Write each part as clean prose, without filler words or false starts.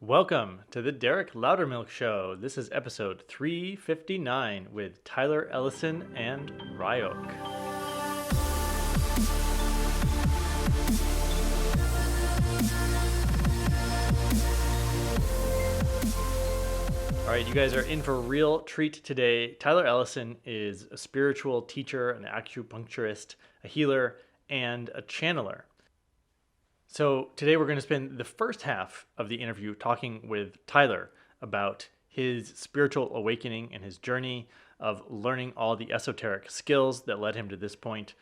Welcome to the Derek Loudermilk Show. This is episode 359 with Tyler Ellison and Ryok. All right, you guys are in for a real treat today. Tyler Ellison is a spiritual teacher, an acupuncturist, a healer, and a channeler. So today we're going to spend the first half of the interview talking with Tyler about his spiritual awakening and his journey of learning all the esoteric skills that led him to this point,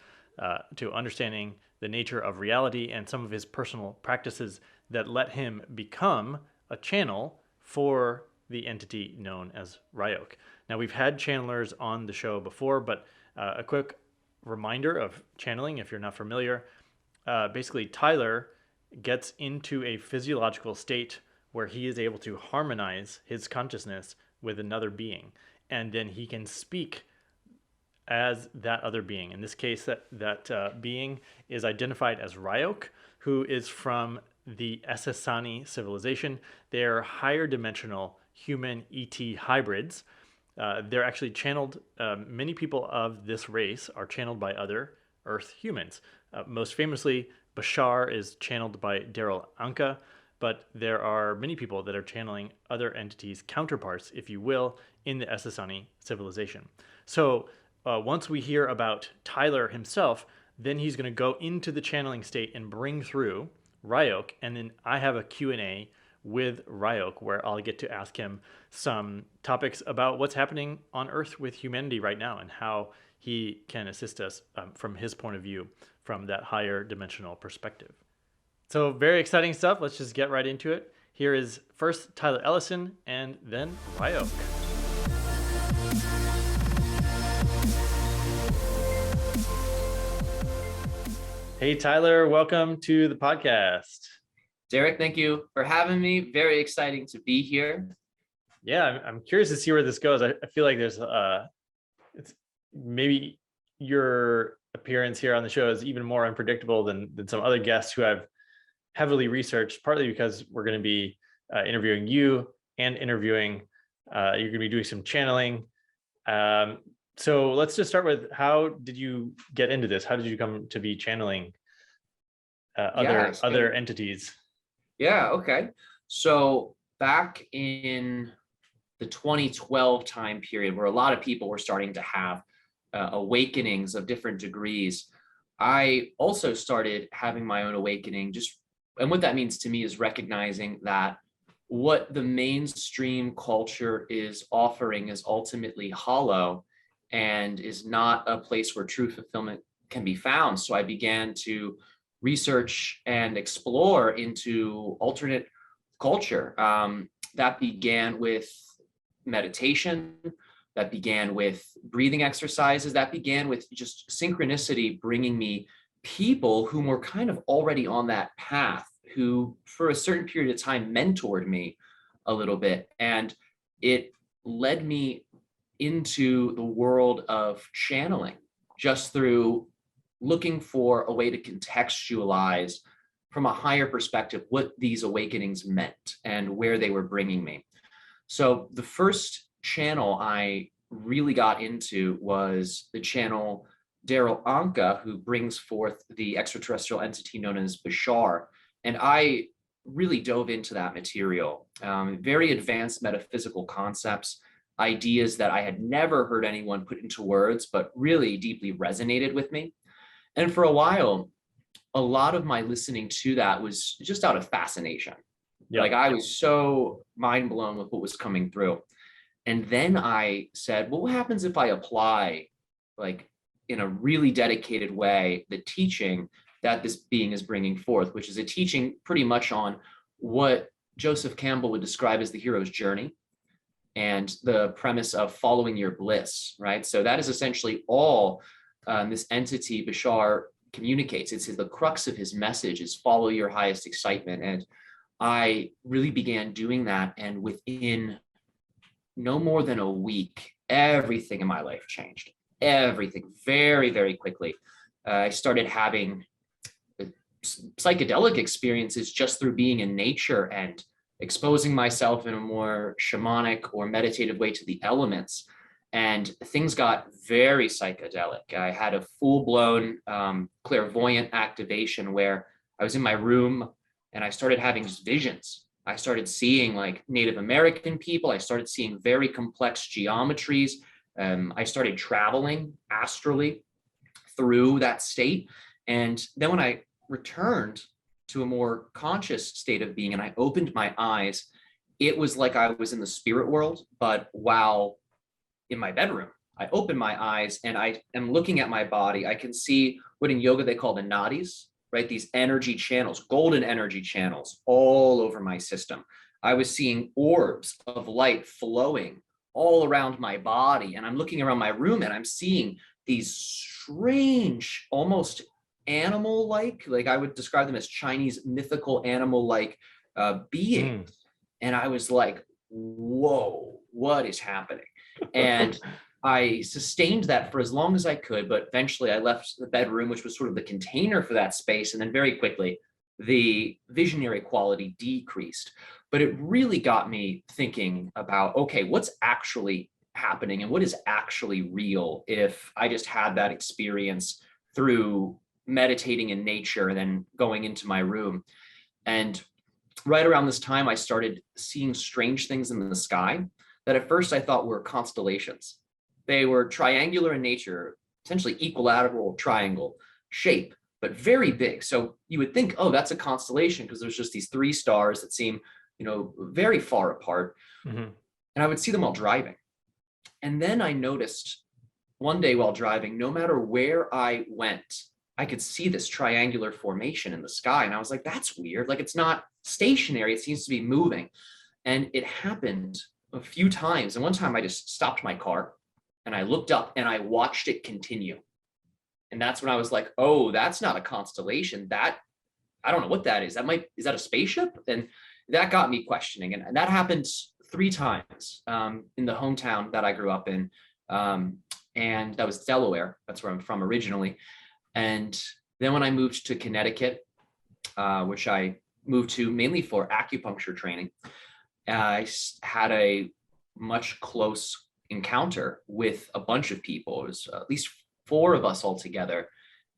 to understanding the nature of reality and some of his personal practices that let him become a channel for the entity known as Ryok. Now, we've had channelers on the show before, but a quick reminder of channeling if you're not familiar. Basically, Tyler gets into a physiological state where he is able to harmonize his consciousness with another being, and then he can speak as that other being. In this case, that being is identified as Ryok, who is from the Essasani civilization. They are higher dimensional human ET hybrids. They're actually channeled. Many people of this race are channeled by other Earth humans. Most famously, Bashar is channeled by Daryl Anka, but there are many people that are channeling other entities, counterparts, if you will, in the Essasani civilization. So once we hear about Tyler himself, then he's going to go into the channeling state and bring through Ryok, and then I have a Q&A with Ryok where I'll get to ask him some topics about what's happening on Earth with humanity right now and how he can assist us from his point of view, from that higher dimensional perspective. So very exciting stuff. Let's just get right into it. Here is first Tyler Ellison and then Ryok. Hey, Tyler, welcome to the podcast. Derek, thank you for having me. Very exciting to be here. Yeah, I'm curious to see where this goes. I feel like there's it's maybe your appearance here on the show is even more unpredictable than some other guests who I've heavily researched, partly because we're going to be interviewing you and interviewing, you're going to be doing some channeling. So let's just start with, how did you get into this? How did you come to be channeling other entities? Yeah, okay. So back in the 2012 time period, where a lot of people were starting to have awakenings of different degrees, I also started having my own awakening. And what that means to me is recognizing that what the mainstream culture is offering is ultimately hollow and is not a place where true fulfillment can be found. So I began to research and explore into alternate culture. That began with meditation, that began with breathing exercises, that began with just synchronicity bringing me people who were kind of already on that path, who for a certain period of time mentored me a little bit. And it led me into the world of channeling just through looking for a way to contextualize from a higher perspective what these awakenings meant and where they were bringing me. So the first channel I really got into was the channel Daryl Anka, who brings forth the extraterrestrial entity known as Bashar. And I really dove into that material. Very advanced metaphysical concepts, ideas that I had never heard anyone put into words, but really deeply resonated with me. And for a while, a lot of my listening to that was just out of fascination. Yeah. Like I was so mind blown with what was coming through. And then I said, well, what happens if I apply, like in a really dedicated way, the teaching that this being is bringing forth, which is a teaching pretty much on what Joseph Campbell would describe as the hero's journey and the premise of following your bliss, right? So that is essentially all this entity, Bashar, communicates. It's the crux of his message is follow your highest excitement. And I really began doing that. And within no more than a week, everything in my life changed. Everything very, very quickly. I started having psychedelic experiences just through being in nature and exposing myself in a more shamanic or meditative way to the elements. And things got very psychedelic. I had a full-blown clairvoyant activation where I was in my room and I started having visions. I started seeing like Native American people. I started seeing very complex geometries. I started traveling astrally through that state. And then when I returned to a more conscious state of being and I opened my eyes, it was like I was in the spirit world, but while in my bedroom. I open my eyes and I am looking at my body. I can see what in yoga they call the nadis, right? These energy channels, golden energy channels all over my system. I was seeing orbs of light flowing all around my body. And I'm looking around my room and I'm seeing these strange, almost animal-like, like I would describe them as Chinese mythical animal-like beings. And I was like, whoa, what is happening? And I sustained that for as long as I could, but eventually I left the bedroom, which was sort of the container for that space. And then very quickly, the visionary quality decreased. But it really got me thinking about, okay, what's actually happening and what is actually real if I just had that experience through meditating in nature and then going into my room. And right around this time, I started seeing strange things in the sky that at first I thought were constellations. They were triangular in nature, essentially equilateral triangle shape, but very big. So you would think, oh, that's a constellation because there's just these three stars that seem, very far apart. And I would see them while driving. And then I noticed one day while driving, no matter where I went, I could see this triangular formation in the sky. And I was like, that's weird. Like, it's not stationary. It seems to be moving. And it happened a few times. And one time I just stopped my car and I looked up and I watched it continue. And that's when I was like, oh, that's not a constellation. That, I don't know what that is. Is that a spaceship? And that got me questioning. And that happened 3 times in the hometown that I grew up in. And that was Delaware. That's where I'm from originally. And then when I moved to Connecticut, which I moved to mainly for acupuncture training, I had a much close encounter with a bunch of people. It was at least 4 of us all together.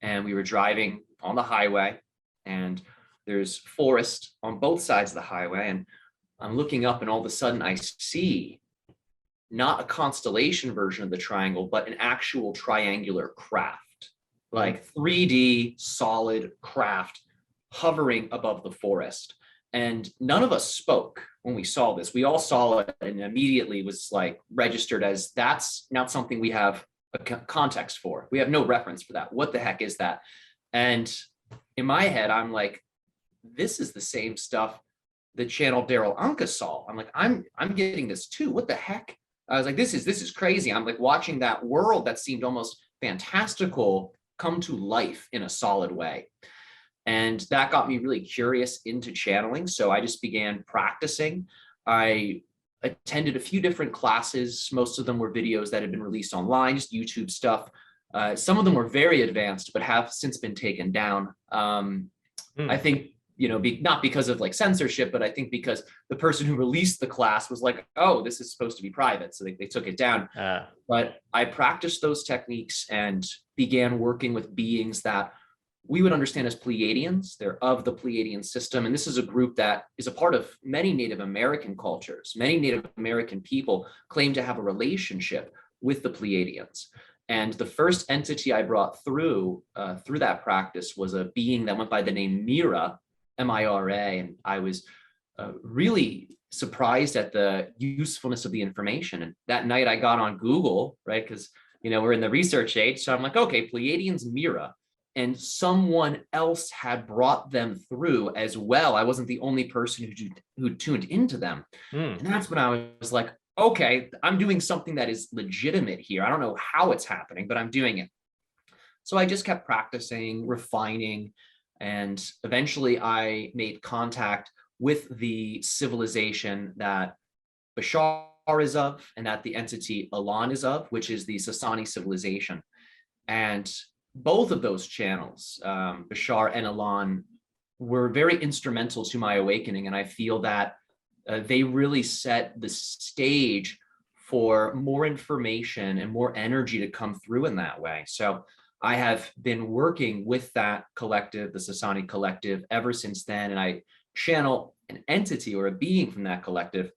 And we were driving on the highway and there's forest on both sides of the highway. And I'm looking up and all of a sudden I see not a constellation version of the triangle, but an actual triangular craft, like 3D solid craft hovering above the forest. And none of us spoke when we saw this. We all saw it and immediately was like registered as that's not something we have a context for. We have no reference for that. What the heck is that? And in my head, I'm like, this is the same stuff the channel Daryl Anka saw. I'm like, I'm getting this too. What the heck? I was like, this is crazy. I'm like watching that world that seemed almost fantastical come to life in a solid way. And that got me really curious into channeling. So I just began practicing. I attended a few different classes. Most of them were videos that had been released online, just YouTube stuff. Some of them were very advanced, but have since been taken down. I think, not because of like censorship, but I think because the person who released the class was like, oh, this is supposed to be private. So they took it down. But I practiced those techniques and began working with beings that we would understand as Pleiadians. They're of the Pleiadian system. And this is a group that is a part of many Native American cultures. Many Native American people claim to have a relationship with the Pleiadians. And the first entity I brought through that practice was a being that went by the name Mira, M-I-R-A. And I was really surprised at the usefulness of the information. And that night I got on Google, right? Because, we're in the research age. So I'm like, okay, Pleiadians, Mira. And someone else had brought them through as well. I wasn't the only person who tuned into them. And that's when I was like, okay, I'm doing something that is legitimate here. I don't know how it's happening, but I'm doing it. So I just kept practicing, refining, and eventually I made contact with the civilization that Bashar is of and that the entity Elan is of, which is the Essasani civilization. And both of those channels, Bashar and Elan, were very instrumental to my awakening. And I feel that they really set the stage for more information and more energy to come through in that way. So I have been working with that collective, the Essasani collective, ever since then. And I channel an entity or a being from that collective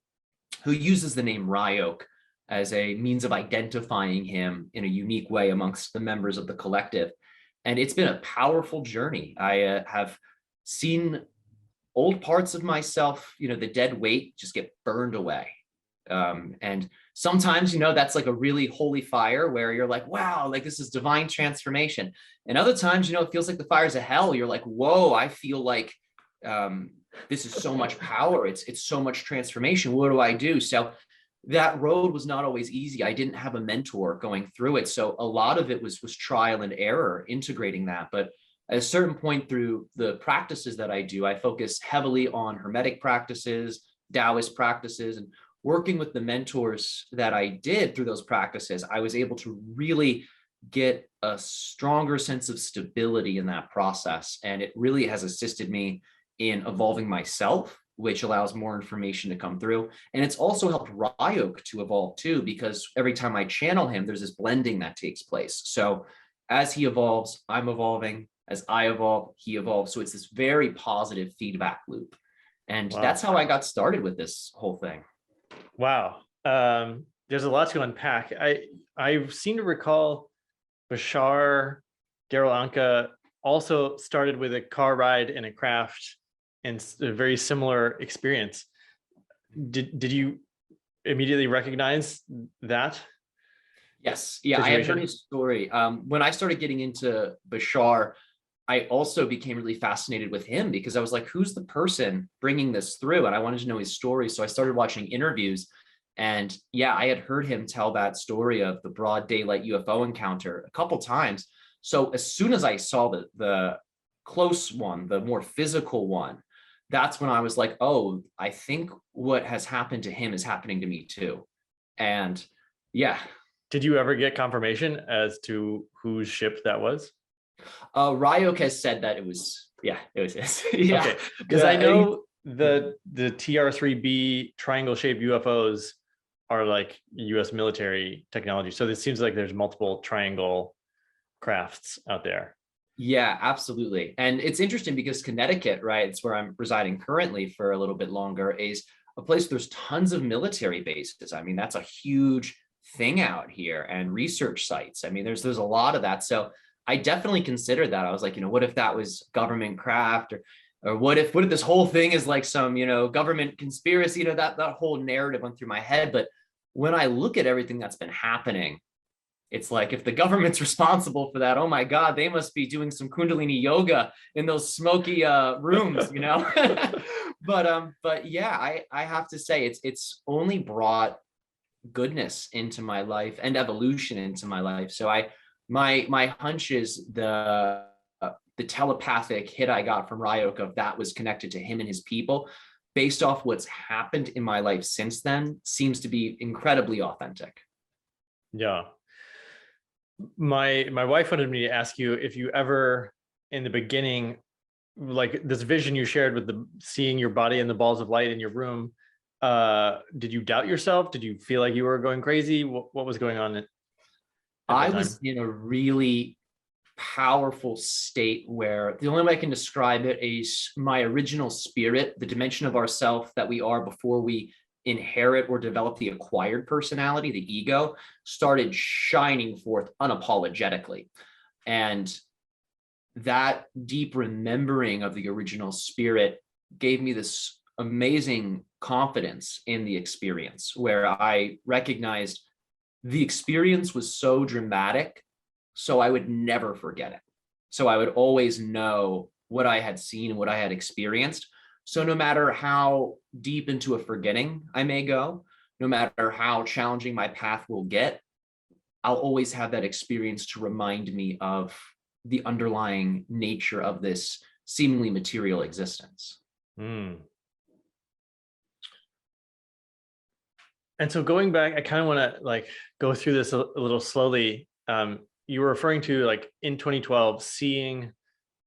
who uses the name Ryok as a means of identifying him in a unique way amongst the members of the collective. And it's been a powerful journey. I have seen old parts of myself, the dead weight just get burned away. And sometimes, that's like a really holy fire where you're like, wow, like this is divine transformation. And other times, it feels like the fires of hell. You're like, whoa, I feel like this is so much power. It's so much transformation. What do I do? So that road was not always easy. I didn't have a mentor going through it. So a lot of it was trial and error, integrating that. But at a certain point through the practices that I do, I focus heavily on Hermetic practices, Taoist practices, and working with the mentors that I did through those practices, I was able to really get a stronger sense of stability in that process. And it really has assisted me in evolving myself, which allows more information to come through. And it's also helped Ryok to evolve too, because every time I channel him, there's this blending that takes place. So as he evolves, I'm evolving. As I evolve, he evolves. So it's this very positive feedback loop. And Wow. That's how I got started with this whole thing. Wow. There's a lot to unpack. I seem to recall Bashar, Daryl Anka also started with a car ride and a craft and a very similar experience. Did you immediately recognize that? Yes. Yeah, I had heard his story. When I started getting into Bashar, I also became really fascinated with him because I was like, who's the person bringing this through? And I wanted to know his story. So I started watching interviews. And yeah, I had heard him tell that story of the broad daylight UFO encounter a couple times. So as soon as I saw the close one, the more physical one, that's when I was like, oh, I think what has happened to him is happening to me too. And yeah. Did you ever get confirmation as to whose ship that was? Ryok has said that it was his. Yeah. Okay. Because I know the TR-3B triangle shaped UFOs are like US military technology. So it seems like there's multiple triangle crafts out there. Yeah, absolutely. And it's interesting because Connecticut, right, it's where I'm residing currently for a little bit longer, is a place there's tons of military bases. I mean, that's a huge thing out here, and research sites. I mean, there's a lot of that. So I definitely considered that. I was like, what if that was government craft, or what if this whole thing is like some, government conspiracy, that whole narrative went through my head. But when I look at everything that's been happening, it's like, if the government's responsible for that, oh my God, they must be doing some Kundalini yoga in those smoky rooms, But yeah, I have to say it's only brought goodness into my life and evolution into my life. So my hunch is the telepathic hit I got from Ryok of that was connected to him and his people, based off what's happened in my life since then, seems to be incredibly authentic. Yeah. My wife wanted me to ask you if you ever, in the beginning, like this vision you shared with seeing your body and the balls of light in your room, did you doubt yourself? Did you feel like you were going crazy? What was going on? I was in a really powerful state where the only way I can describe it is my original spirit, the dimension of ourself that we are before we inherit or develop the acquired personality, the ego, started shining forth unapologetically. And that deep remembering of the original spirit gave me this amazing confidence in the experience, where I recognized the experience was so dramatic, so I would never forget it. So I would always know what I had seen and what I had experienced. So no matter how deep into a forgetting I may go, no matter how challenging my path will get, I'll always have that experience to remind me of the underlying nature of this seemingly material existence. Mm. And so going back, I kind of want to go through this a little slowly. You were referring to in 2012, seeing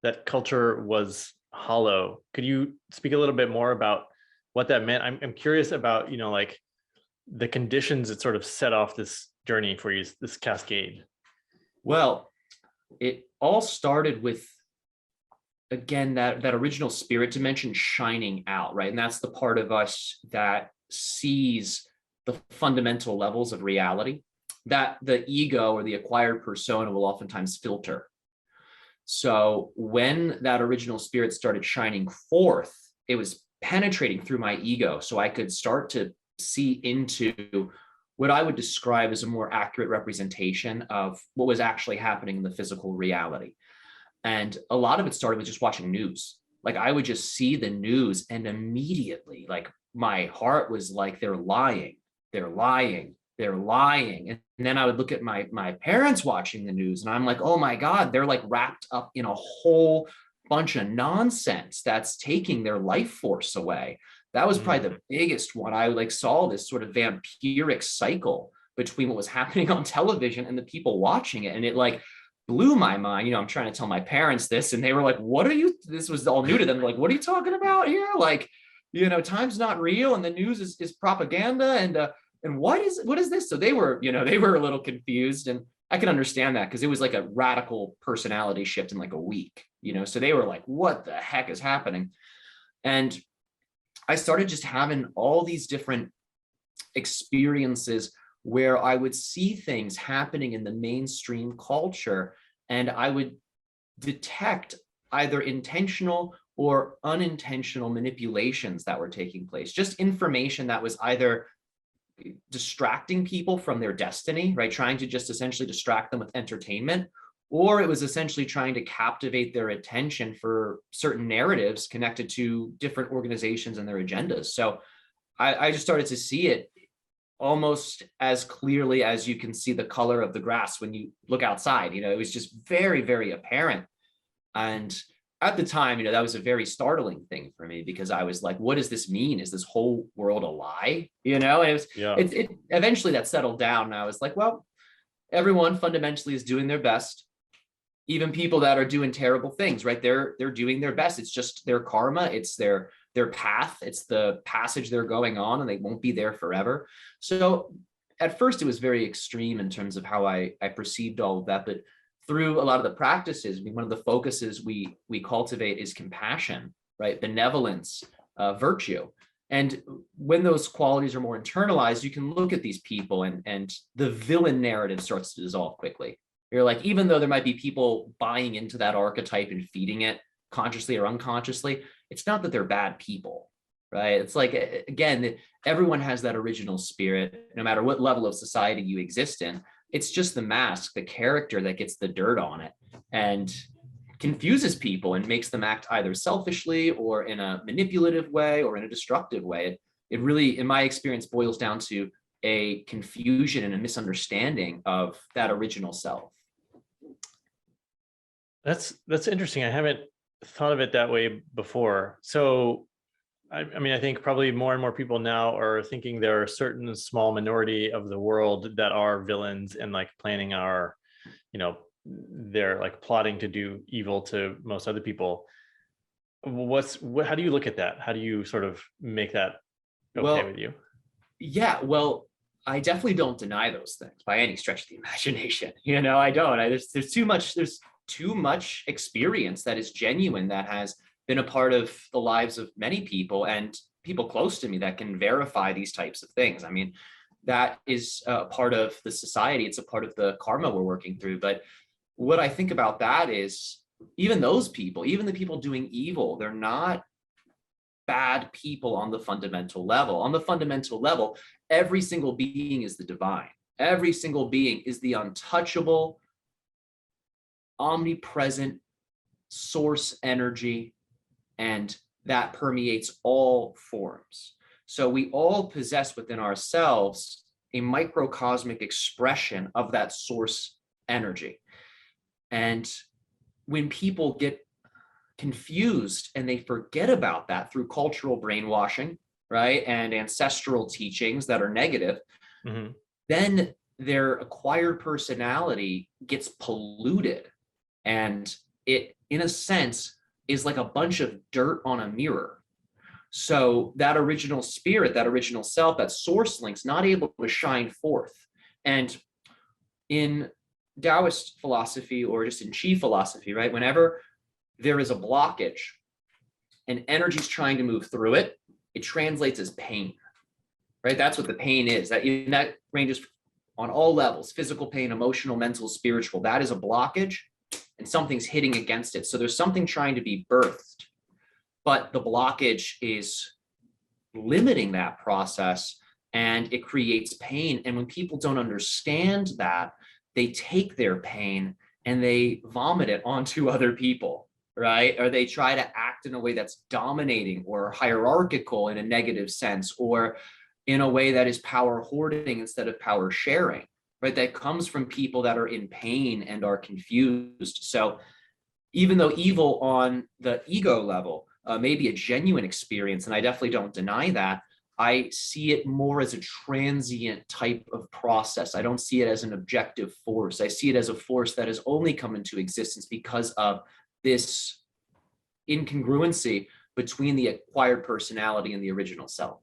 that culture was hollow. Could you speak a little bit more about what that meant. I'm curious about, like the conditions that sort of set off this journey for you, this cascade. Well, it all started with, again, that original spirit dimension shining out, right? And that's the part of us that sees the fundamental levels of reality that the ego or the acquired persona will oftentimes filter. So when that original spirit started shining forth, it was penetrating through my ego. So I could start to see into what I would describe as a more accurate representation of what was actually happening in the physical reality. And a lot of it started with just watching news. Like I would just see the news and immediately like my heart was like, they're lying, they're lying, they're lying. And then I would look at my parents watching the news and I'm like, oh my God, they're like wrapped up in a whole bunch of nonsense that's taking their life force away. That was probably the biggest one. I like saw this sort of vampiric cycle between what was happening on television and the people watching it. And it like blew my mind. You know, I'm trying to tell my parents this and they were like, what are you, this was all new to them. Like, what are you talking about here? Like, you know, time's not real and the news is propaganda. And what is this? So they were, you know, they were a little confused, and I can understand that because it was like a radical personality shift in like a week, you know, so they were like, what the heck is happening? And I started just having all these different experiences where I would see things happening in the mainstream culture and I would detect either intentional or unintentional manipulations that were taking place, just information that was either distracting people from their destiny, right? Trying to just essentially distract them with entertainment, or it was essentially trying to captivate their attention for certain narratives connected to different organizations and their agendas. So I just started to see it almost as clearly as you can see the color of the grass when you look outside. You know, it was just very, very apparent. And at the time, you know, that was a very startling thing for me because I was like, what does this mean? Is this whole world a lie? You know, and it eventually that settled down. And I was like, well, everyone fundamentally is doing their best. Even people that are doing terrible things, right? They're doing their best. It's just their karma. It's their path. It's the passage they're going on, and they won't be there forever. So at first it was very extreme in terms of how I perceived all of that. But through a lot of the practices, I mean, one of the focuses we cultivate is compassion, right? Benevolence, virtue. And when those qualities are more internalized, you can look at these people and the villain narrative starts to dissolve quickly. You're like, even though there might be people buying into that archetype and feeding it consciously or unconsciously, it's not that they're bad people, right? It's like, again, everyone has that original spirit, no matter what level of society you exist in. It's just the mask, the character that gets the dirt on it and confuses people and makes them act either selfishly or in a manipulative way or in a destructive way. It really, in my experience, boils down to a confusion and a misunderstanding of that original self. That's interesting. I haven't thought of it that way before. So I mean, I think probably more and more people now are thinking there are a certain small minority of the world that are villains and like planning our, you know, they're like plotting to do evil to most other people. How do you look at that? How do you sort of make that okay with you? Yeah, well, I definitely don't deny those things by any stretch of the imagination. You know, I don't. There's too much experience that is genuine, that has been a part of the lives of many people and people close to me that can verify these types of things. I mean, that is a part of the society. It's a part of the karma we're working through. But what I think about that is even those people, even the people doing evil, they're not bad people on the fundamental level. On the fundamental level, every single being is the divine. Every single being is the untouchable, omnipresent source energy, and that permeates all forms. So we all possess within ourselves a microcosmic expression of that source energy. And when people get confused and they forget about that through cultural brainwashing, right, and ancestral teachings that are negative, then their acquired personality gets polluted. And it, in a sense, is like a bunch of dirt on a mirror. So that original spirit, that original self, that source link's not able to shine forth. And in Taoist philosophy, or just in Chi philosophy, right, whenever there is a blockage and energy's trying to move through it, it translates as pain, right? That's what the pain is. That ranges on all levels: physical pain, emotional, mental, spiritual. That is a blockage, and something's hitting against it. So there's something trying to be birthed, but the blockage is limiting that process, and it creates pain. And when people don't understand that, they take their pain and they vomit it onto other people, right? Or they try to act in a way that's dominating or hierarchical in a negative sense, or in a way that is power hoarding instead of power sharing, right? That comes from people that are in pain and are confused. So even though evil on the ego level may be a genuine experience, and I definitely don't deny that, I see it more as a transient type of process. I don't see it as an objective force. I see it as a force that has only come into existence because of this incongruency between the acquired personality and the original self.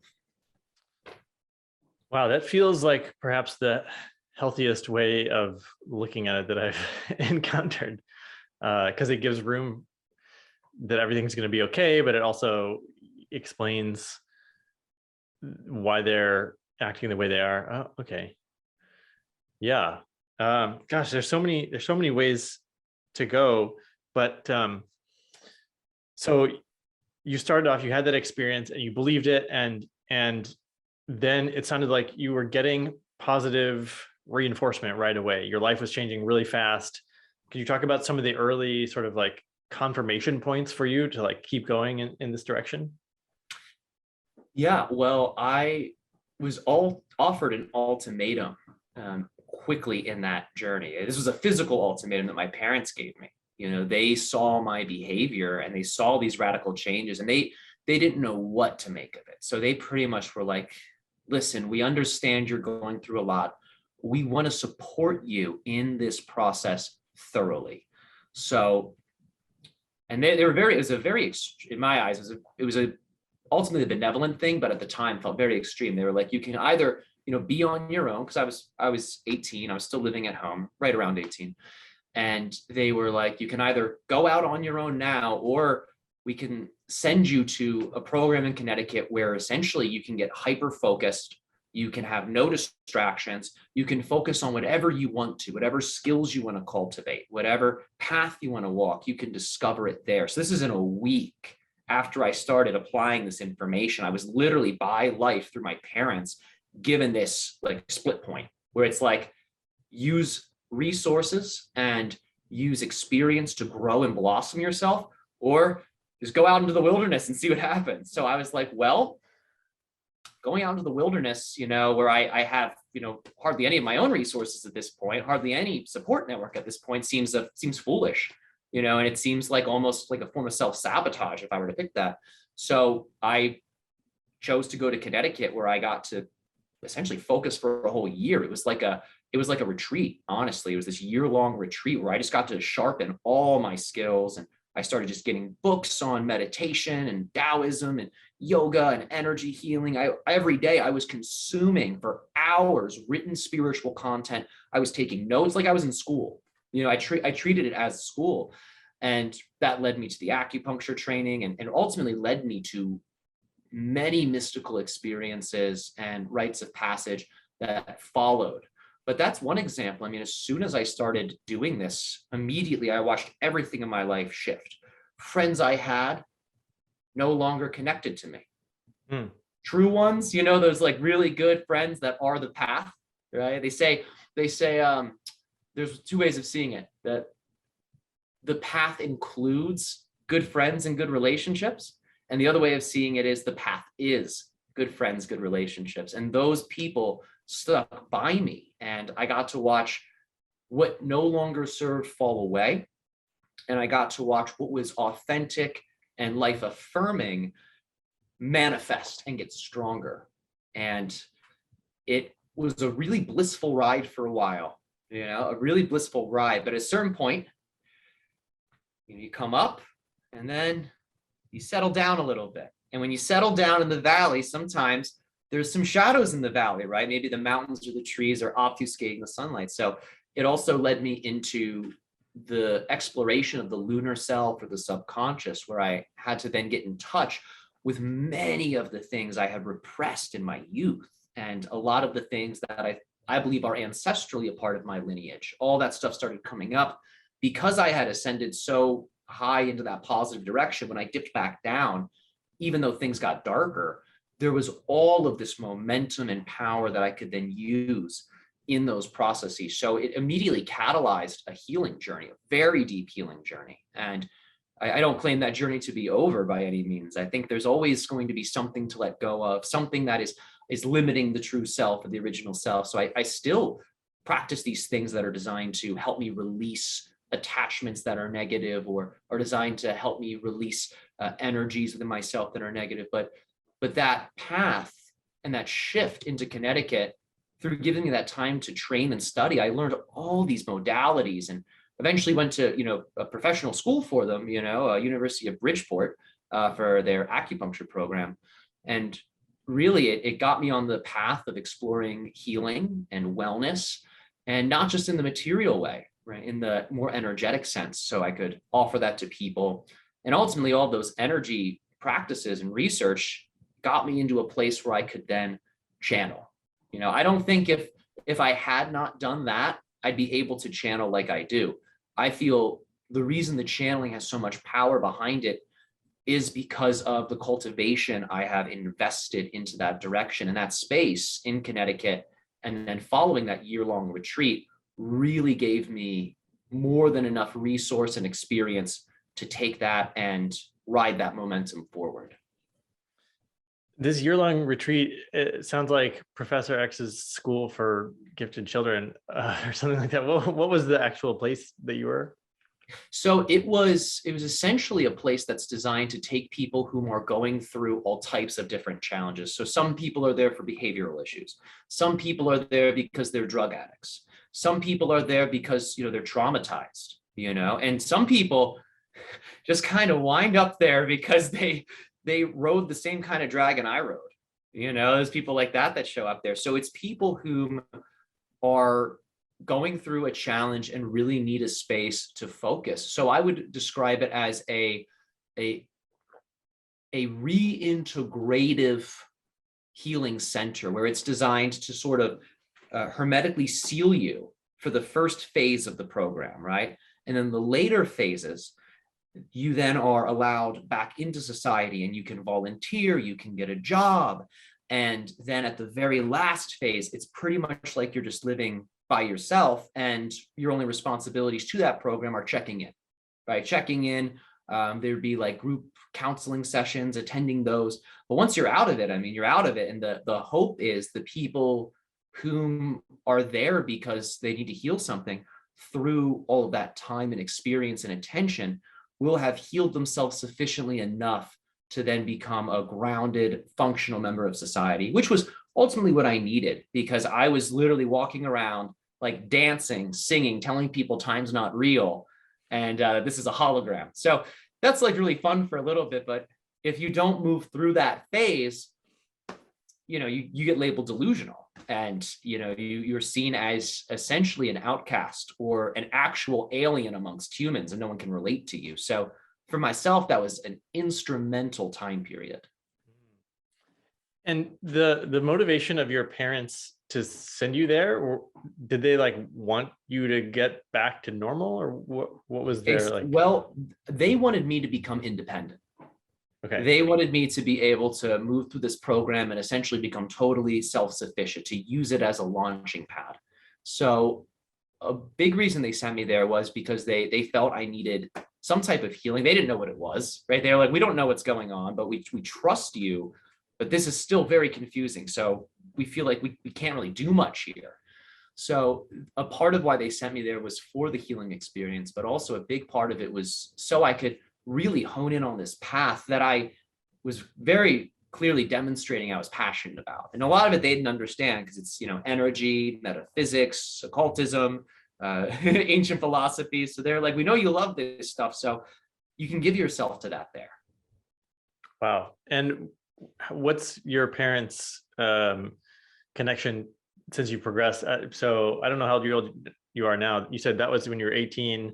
Wow, that feels like perhaps the healthiest way of looking at it that I've encountered, because it gives room that everything's going to be okay, but it also explains why they're acting the way they are. Oh, okay. Yeah. Gosh, there's so many ways to go, but so you started off, you had that experience and you believed it, and then it sounded like you were getting positive reinforcement right away. Your life was changing really fast. Can you talk about some of the early sort of like confirmation points for you to like keep going in this direction? Yeah, well, I was offered an ultimatum quickly in that journey. This was a physical ultimatum that my parents gave me. You know, they saw my behavior and they saw these radical changes, and they didn't know what to make of it. So they pretty much were like, listen, we understand you're going through a lot. We want to support you in this process thoroughly. So, and they were very, it was a very, in my eyes, it was a ultimately a benevolent thing, but at the time felt very extreme. They were like, you can either, you know, be on your own, because I was 18, I was still living at home, right around 18. And they were like, you can either go out on your own now, or we can send you to a program in Connecticut where essentially you can get hyper focused. You can have no distractions. You can focus on whatever you want to, whatever skills you want to cultivate, whatever path you want to walk, you can discover it there. So this is in a week after I started applying this information. I was literally by life through my parents given this like split point where it's like, use resources and use experience to grow and blossom yourself, or just go out into the wilderness and see what happens. So I was like, well, going out into the wilderness, you know, where I have, you know, hardly any of my own resources at this point, hardly any support network at this point, seems foolish, you know, and it seems like almost like a form of self-sabotage if I were to pick that. So I chose to go to Connecticut, where I got to essentially focus for a whole year. It was like a retreat. Honestly, it was this year-long retreat where I just got to sharpen all my skills, and I started just getting books on meditation and Taoism and yoga and energy healing. Every day I was consuming for hours written spiritual content. I was taking notes like I was in school. You know, I treated it as school, and that led me to the acupuncture training, and ultimately led me to many mystical experiences and rites of passage that followed. But that's one example. I mean, as soon as I started doing this, immediately I watched everything in my life shift. Friends I had no longer connected to me. True ones, you know, those like really good friends that are the path, right? They say there's two ways of seeing it, that the path includes good friends and good relationships. And the other way of seeing it is the path is good friends, good relationships. And those people stuck by me, and I got to watch what no longer served fall away. And I got to watch what was authentic and life affirming manifest and get stronger. And it was a really blissful ride for a while, you know, a really blissful ride. But at a certain point, you know, you come up and then you settle down a little bit, And when you settle down in the valley, sometimes there's some shadows in the valley, right? Maybe the mountains or the trees are obfuscating the sunlight. So it also led me into the exploration of the lunar self or the subconscious, where I had to then get in touch with many of the things I had repressed in my youth, and a lot of the things that I believe are ancestrally a part of my lineage. All that stuff started coming up because I had ascended so high into that positive direction. When I dipped back down, even though things got darker, there was all of this momentum and power that I could then use in those processes. So it immediately catalyzed a healing journey, a very deep healing journey. And I don't claim that journey to be over by any means. I think there's always going to be something to let go of, something that is limiting the true self or the original self. So I still practice these things that are designed to help me release attachments that are negative, or are designed to help me release energies within myself that are negative. But that path and that shift into Connecticut, through giving me that time to train and study, I learned all these modalities, and eventually went to a professional school for them, University of Bridgeport, for their acupuncture program. And really it got me on the path of exploring healing and wellness, and not just in the material way, right, in the more energetic sense, so I could offer that to people. And ultimately all those energy practices and research got me into a place where I could then channel. I don't think if I had not done that, I'd be able to channel like I do. I feel the reason the channeling has so much power behind it is because of the cultivation I have invested into that direction, and that space in Connecticut. And then following that year-long retreat really gave me more than enough resource and experience to take that and ride that momentum forward. This year-long retreat, it sounds like Professor X's school for gifted children, or something like that. What was the actual place that you were? So it was essentially a place that's designed to take people who are going through all types of different challenges. So some people are there for behavioral issues. Some people are there because they're drug addicts. Some people are there because, they're traumatized, and some people just kind of wind up there because they rode the same kind of dragon I rode. There's people like that show up there. So it's people who are going through a challenge and really need a space to focus. So I would describe it as a reintegrative healing center, where it's designed to sort of hermetically seal you for the first phase of the program, right? And then the later phases, you then are allowed back into society, and you can volunteer, you can get a job. And then at the very last phase, it's pretty much like you're just living by yourself, and your only responsibilities to that program are checking in, right? Checking in. There'd be like group counseling sessions, attending those. But once you're out of it, you're out of it. And the hope is the people whom are there because they need to heal something, through all of that time and experience and attention, will have healed themselves sufficiently enough to then become a grounded, functional member of society, which was ultimately what I needed, because I was literally walking around like dancing, singing, telling people time's not real, and this is a hologram. So that's like really fun for a little bit, but if you don't move through that phase, you get labeled delusional, and you're seen as essentially an outcast or an actual alien amongst humans, and no one can relate to you. So for myself, that was an instrumental time period. And the motivation of your parents to send you there, or did they want you to get back to normal, or what was their like? Well, they wanted me to become independent. Okay. They wanted me to be able to move through this program and essentially become totally self-sufficient, to use it as a launching pad. So a big reason they sent me there was because they felt I needed some type of healing. They didn't know what it was, right? They were like, we don't know what's going on, but we trust you, but this is still very confusing. So we feel like we can't really do much here. So a part of why they sent me there was for the healing experience, but also a big part of it was so I could really hone in on this path that I was very clearly demonstrating I was passionate about. And a lot of it they didn't understand, because it's, energy, metaphysics, occultism, ancient philosophy. So they're like, we know you love this stuff, so you can give yourself to that there. Wow. And what's your parents' connection since you progressed? So I don't know how old you are now. You said that was when you were 18.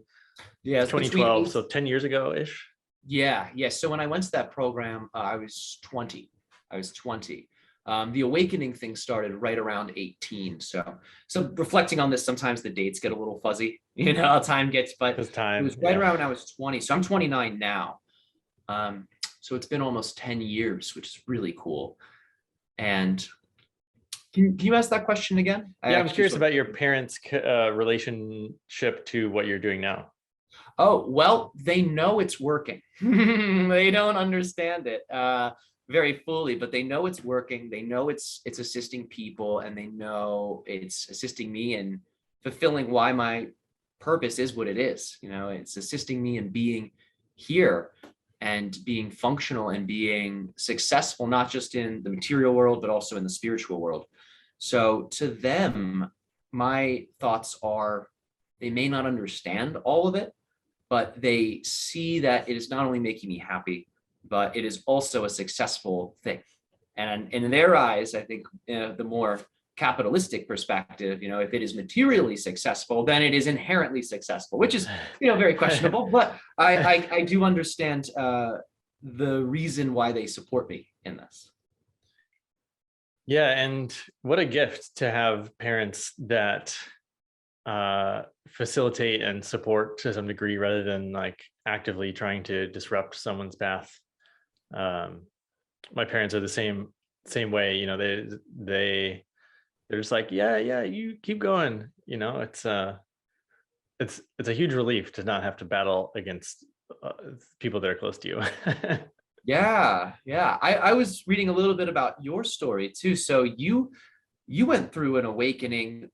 Yeah, It's it's between 2012, eight. so 10 years ago ish. Yeah. So when I went to that program, I was 20. I was 20. The awakening thing started right around 18. So reflecting on this, sometimes the dates get a little fuzzy, how time gets, but Because it was time, right yeah. around when I was 20. So I'm 29 now. So it's been almost 10 years, which is really cool. And can you ask that question again? I Yeah, I'm actually curious sort of. about your parents' relationship to what you're doing now. Oh, well, they know it's working. They don't understand it very fully, but they know it's working. They know it's assisting people, and they know it's assisting me in fulfilling why my purpose is what it is. It's assisting me in being here and being functional and being successful, not just in the material world, but also in the spiritual world. So to them, my thoughts are they may not understand all of it, but they see that it is not only making me happy, but it is also a successful thing. And in their eyes, I think the more capitalistic perspective, if it is materially successful, then it is inherently successful, which is, very questionable. But I do understand the reason why they support me in this. Yeah, and what a gift to have parents that facilitate and support to some degree rather than like actively trying to disrupt someone's path. My parents are the same way. They're just like, yeah, you keep going. It's a huge relief to not have to battle against people that are close to you. Yeah. I was reading a little bit about your story too. So you went through an awakening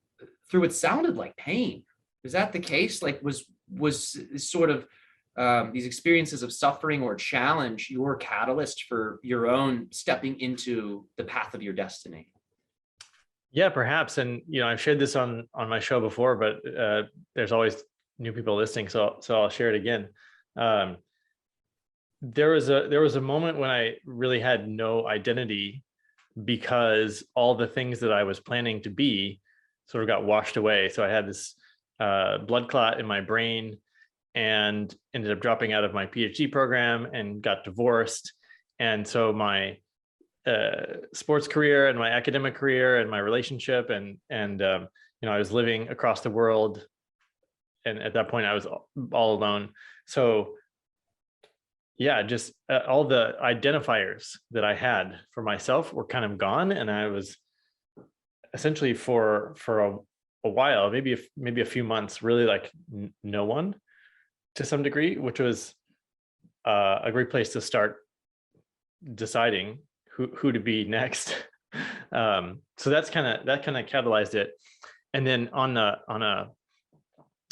through what sounded like pain. Is that the case? Like was sort of these experiences of suffering or challenge your catalyst for your own stepping into the path of your destiny? Yeah, perhaps. And I've shared this on my show before, but there's always new people listening, so I'll share it again. Um, there was a moment when I really had no identity because all the things that I was planning to be sort of got washed away. So I had this blood clot in my brain and ended up dropping out of my PhD program and got divorced. And so my sports career and my academic career and my relationship and I was living across the world, and at that point I was all alone. So yeah, just all the identifiers that I had for myself were kind of gone, and I was essentially for a while, maybe a few months, really like no one to some degree, which was a great place to start deciding who to be next. So that kind of catalyzed it, and then on a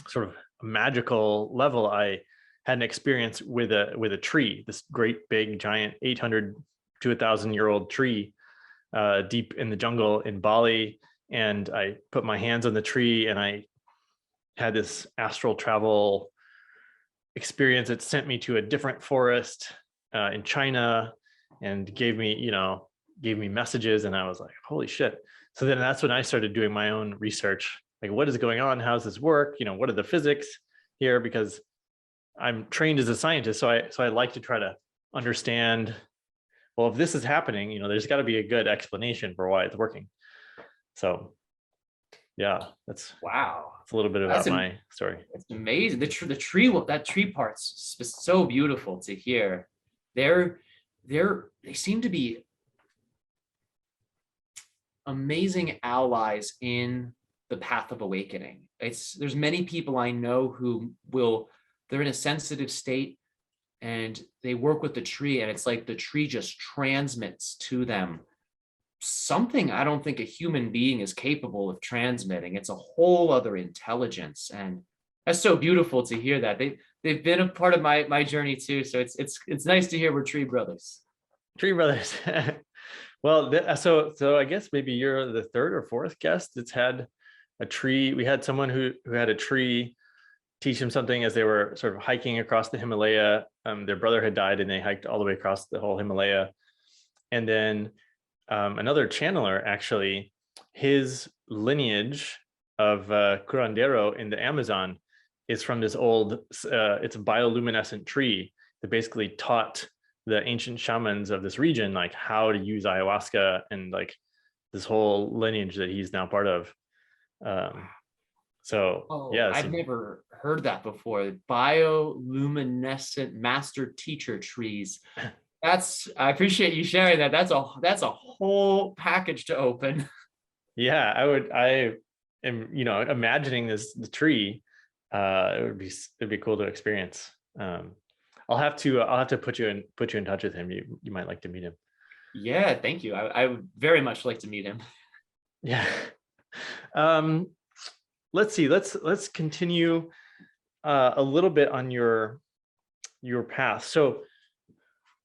sort of magical level, I had an experience with a tree, this great big giant 800 to 1,000-year-old tree deep in the jungle in Bali, and I put my hands on the tree and I had this astral travel experience that sent me to a different forest in China and gave me messages, and I was like, holy shit. So then that's when I started doing my own research, like what is going on, how does this work, what are the physics here, because I'm trained as a scientist, so I like to try to understand, well, if this is happening, there's got to be a good explanation for why it's working. So yeah, that's Wow. a little bit about That's my story. It's amazing. The tree, that tree part's so beautiful to hear. They're they seem to be amazing allies in the path of awakening. There's many people I know who they're in a sensitive state and they work with the tree, and it's like the tree just transmits to them something I don't think a human being is capable of transmitting. It's a whole other intelligence, and that's so beautiful to hear that they've been a part of my journey too. So it's nice to hear we're tree brothers. Tree brothers. Well, so I guess maybe you're the third or fourth guest that's had a tree. We had someone who had a tree teach him something as they were sort of hiking across the Himalaya. Their brother had died and they hiked all the way across the whole Himalaya. And then another channeler, actually, his lineage of curandero in the Amazon is from this old, it's a bioluminescent tree that basically taught the ancient shamans of this region like how to use ayahuasca, and like this whole lineage that he's now part of. So Oh, yeah, I've so never heard that before. Bioluminescent master teacher trees. I appreciate you sharing that. That's a whole package to open. yeah, I am, imagining the tree. It'd be cool to experience. I'll have to put you in touch with him. You might like to meet him. Yeah, thank you. I would very much like to meet him. Yeah. Let's see. Let's continue a little bit on your path. So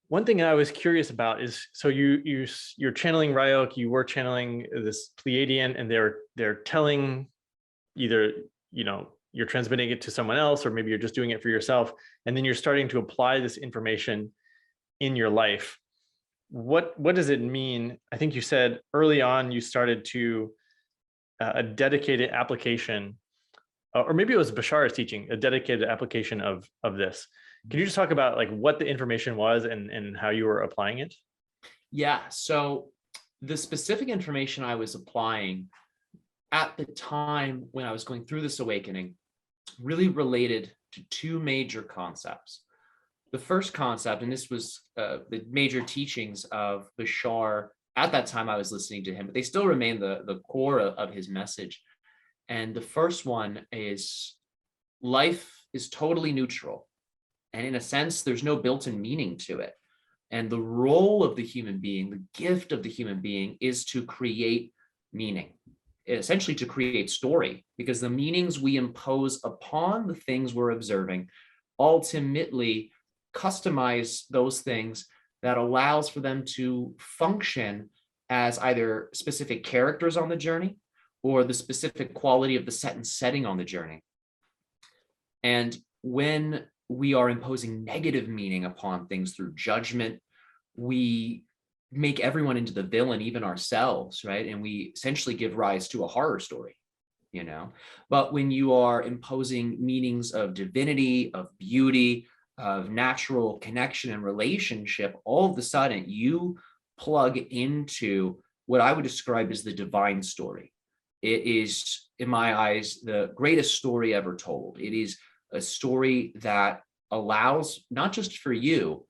one thing I was curious about is, so you're channeling Ryok, you were channeling this Pleiadian, and they're telling either, you're transmitting it to someone else, or maybe you're just doing it for yourself, and then you're starting to apply this information in your life. What does it mean? I think you said early on you started to a dedicated application, or maybe it was Bashar's teaching, a dedicated application of this. Can you just talk about like what the information was and how you were applying it? Yeah, so the specific information I was applying at the time when I was going through this awakening really related to two major concepts. The first concept, and this was the major teachings of Bashar. At that time, I was listening to him, but they still remain the core of his message. And the first one is life is totally neutral. And in a sense, there's no built-in meaning to it. And the role of the human being, the gift of the human being, is to create meaning, essentially to create story, because the meanings we impose upon the things we're observing ultimately customize those things that allows for them to function as either specific characters on the journey or the specific quality of the set and setting on the journey. And when we are imposing negative meaning upon things through judgment, we make everyone into the villain, even ourselves, right? And we essentially give rise to a horror story, But when you are imposing meanings of divinity, of beauty, of natural connection and relationship, all of a sudden you plug into what I would describe as the divine story. It is, in my eyes, the greatest story ever told. It is a story that allows, not just for you,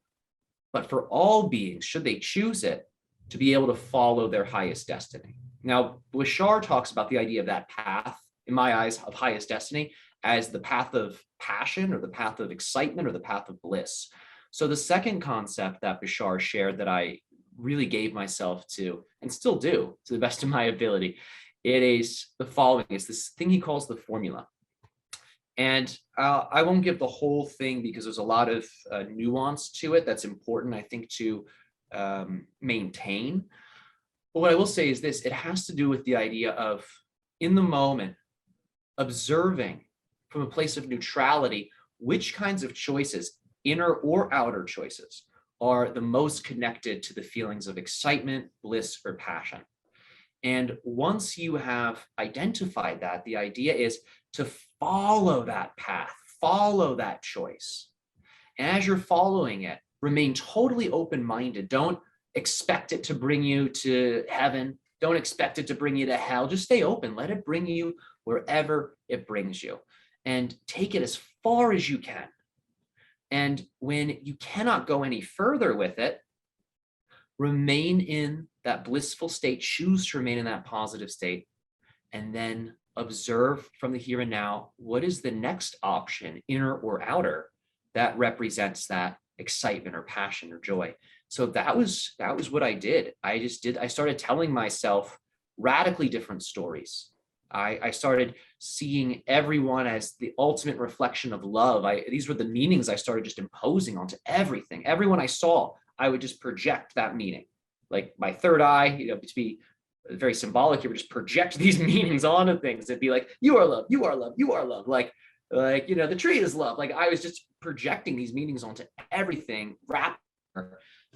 but for all beings, should they choose it, to be able to follow their highest destiny. Now, Bashar talks about the idea of that path, in my eyes, of highest destiny as the path of passion, or the path of excitement, or the path of bliss. So the second concept that Bashar shared that I really gave myself to, and still do to the best of my ability, it is the following. It's this thing he calls the formula. And I won't give the whole thing because there's a lot of nuance to it that's important, I think, to maintain. But what I will say is this: it has to do with the idea of, in the moment, observing from a place of neutrality which kinds of choices, inner or outer choices, are the most connected to the feelings of excitement, bliss, or passion. And once you have identified that, the idea is to follow that path, follow that choice. And as you're following it, remain totally open-minded. Don't expect it to bring you to heaven. Don't expect it to bring you to hell. Just stay open. Let it bring you wherever it brings you, and take it as far as you can. And when you cannot go any further with it, remain in that blissful state, choose to remain in that positive state, and then observe from the here and now, what is the next option, inner or outer, that represents that excitement or passion or joy. So that was what I did. I started telling myself radically different stories. I started seeing everyone as the ultimate reflection of love. These were the meanings I started just imposing onto everything. Everyone I saw, I would just project that meaning. Like my third eye, to be very symbolic, you would just project these meanings onto things. It'd be like, you are love, you are love, you are love. Like Like, the tree is love. Like, I was just projecting these meanings onto everything, wrapped.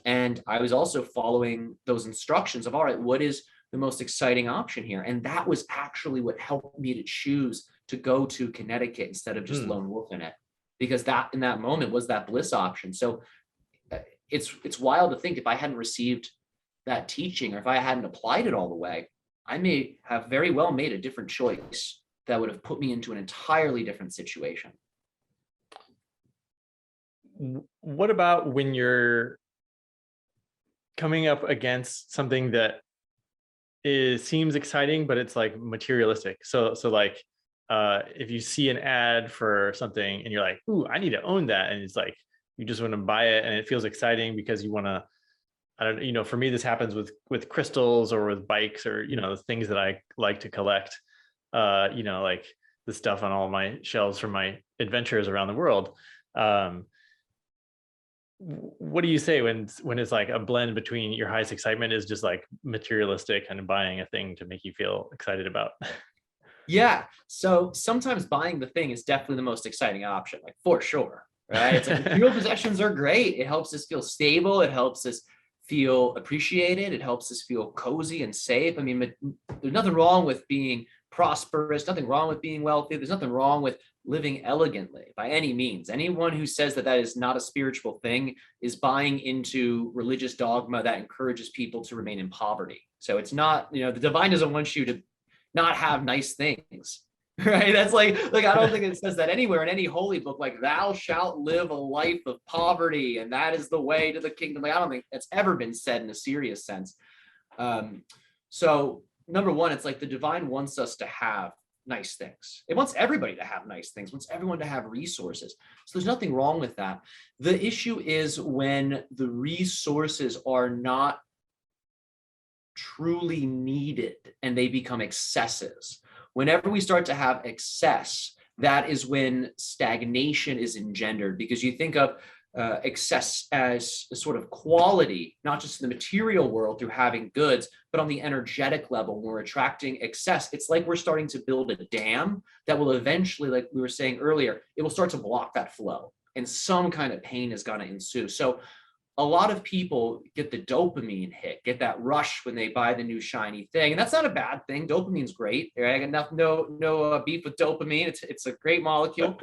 And I was also following those instructions of, all right, what is the most exciting option here? And that was actually what helped me to choose to go to Connecticut instead of just lone wolf in it, because that in that moment was that bliss option. So it's wild to think, if I hadn't received that teaching, or if I hadn't applied it all the way, I may have very well made a different choice that would have put me into an entirely different situation. What about when you're coming up against something that seems exciting, but it's like materialistic? So like, if you see an ad for something and you're like, ooh, I need to own that. And it's like, you just want to buy it and it feels exciting because you want to, I don't know, for me, this happens with crystals or with bikes, or, the things that I like to collect, like the stuff on all my shelves from my adventures around the world. What do you say when it's like a blend between your highest excitement is just like materialistic and buying a thing to make you feel excited about? Yeah. So sometimes buying the thing is definitely the most exciting option, like, for sure. Right. It's like, material possessions are great. It helps us feel stable. It helps us feel appreciated. It helps us feel cozy and safe. I mean, there's nothing wrong with being prosperous, nothing wrong with being wealthy. There's nothing wrong with living elegantly by any means. Anyone who says that that is not a spiritual thing is buying into religious dogma that encourages people to remain in poverty. So it's not, the divine doesn't want you to not have nice things. Right. That's like I don't think it says that anywhere in any holy book, like, thou shalt live a life of poverty and that is the way to the kingdom. Like, I don't think that's ever been said in a serious sense. So number one, it's like the divine wants us to have nice things. It wants everybody to have nice things, wants everyone to have resources. So there's nothing wrong with that. The issue is when the resources are not truly needed and they become excesses. Whenever we start to have excess, that is when stagnation is engendered, because you think of excess as a sort of quality, not just in the material world through having goods, but on the energetic level. When we're attracting excess, it's like we're starting to build a dam that will eventually, like we were saying earlier, it will start to block that flow, and some kind of pain is going to ensue. So a lot of people get the dopamine hit, get that rush when they buy the new shiny thing. And that's not a bad thing. Dopamine's great. Right? I got no beef with dopamine. It's a great molecule.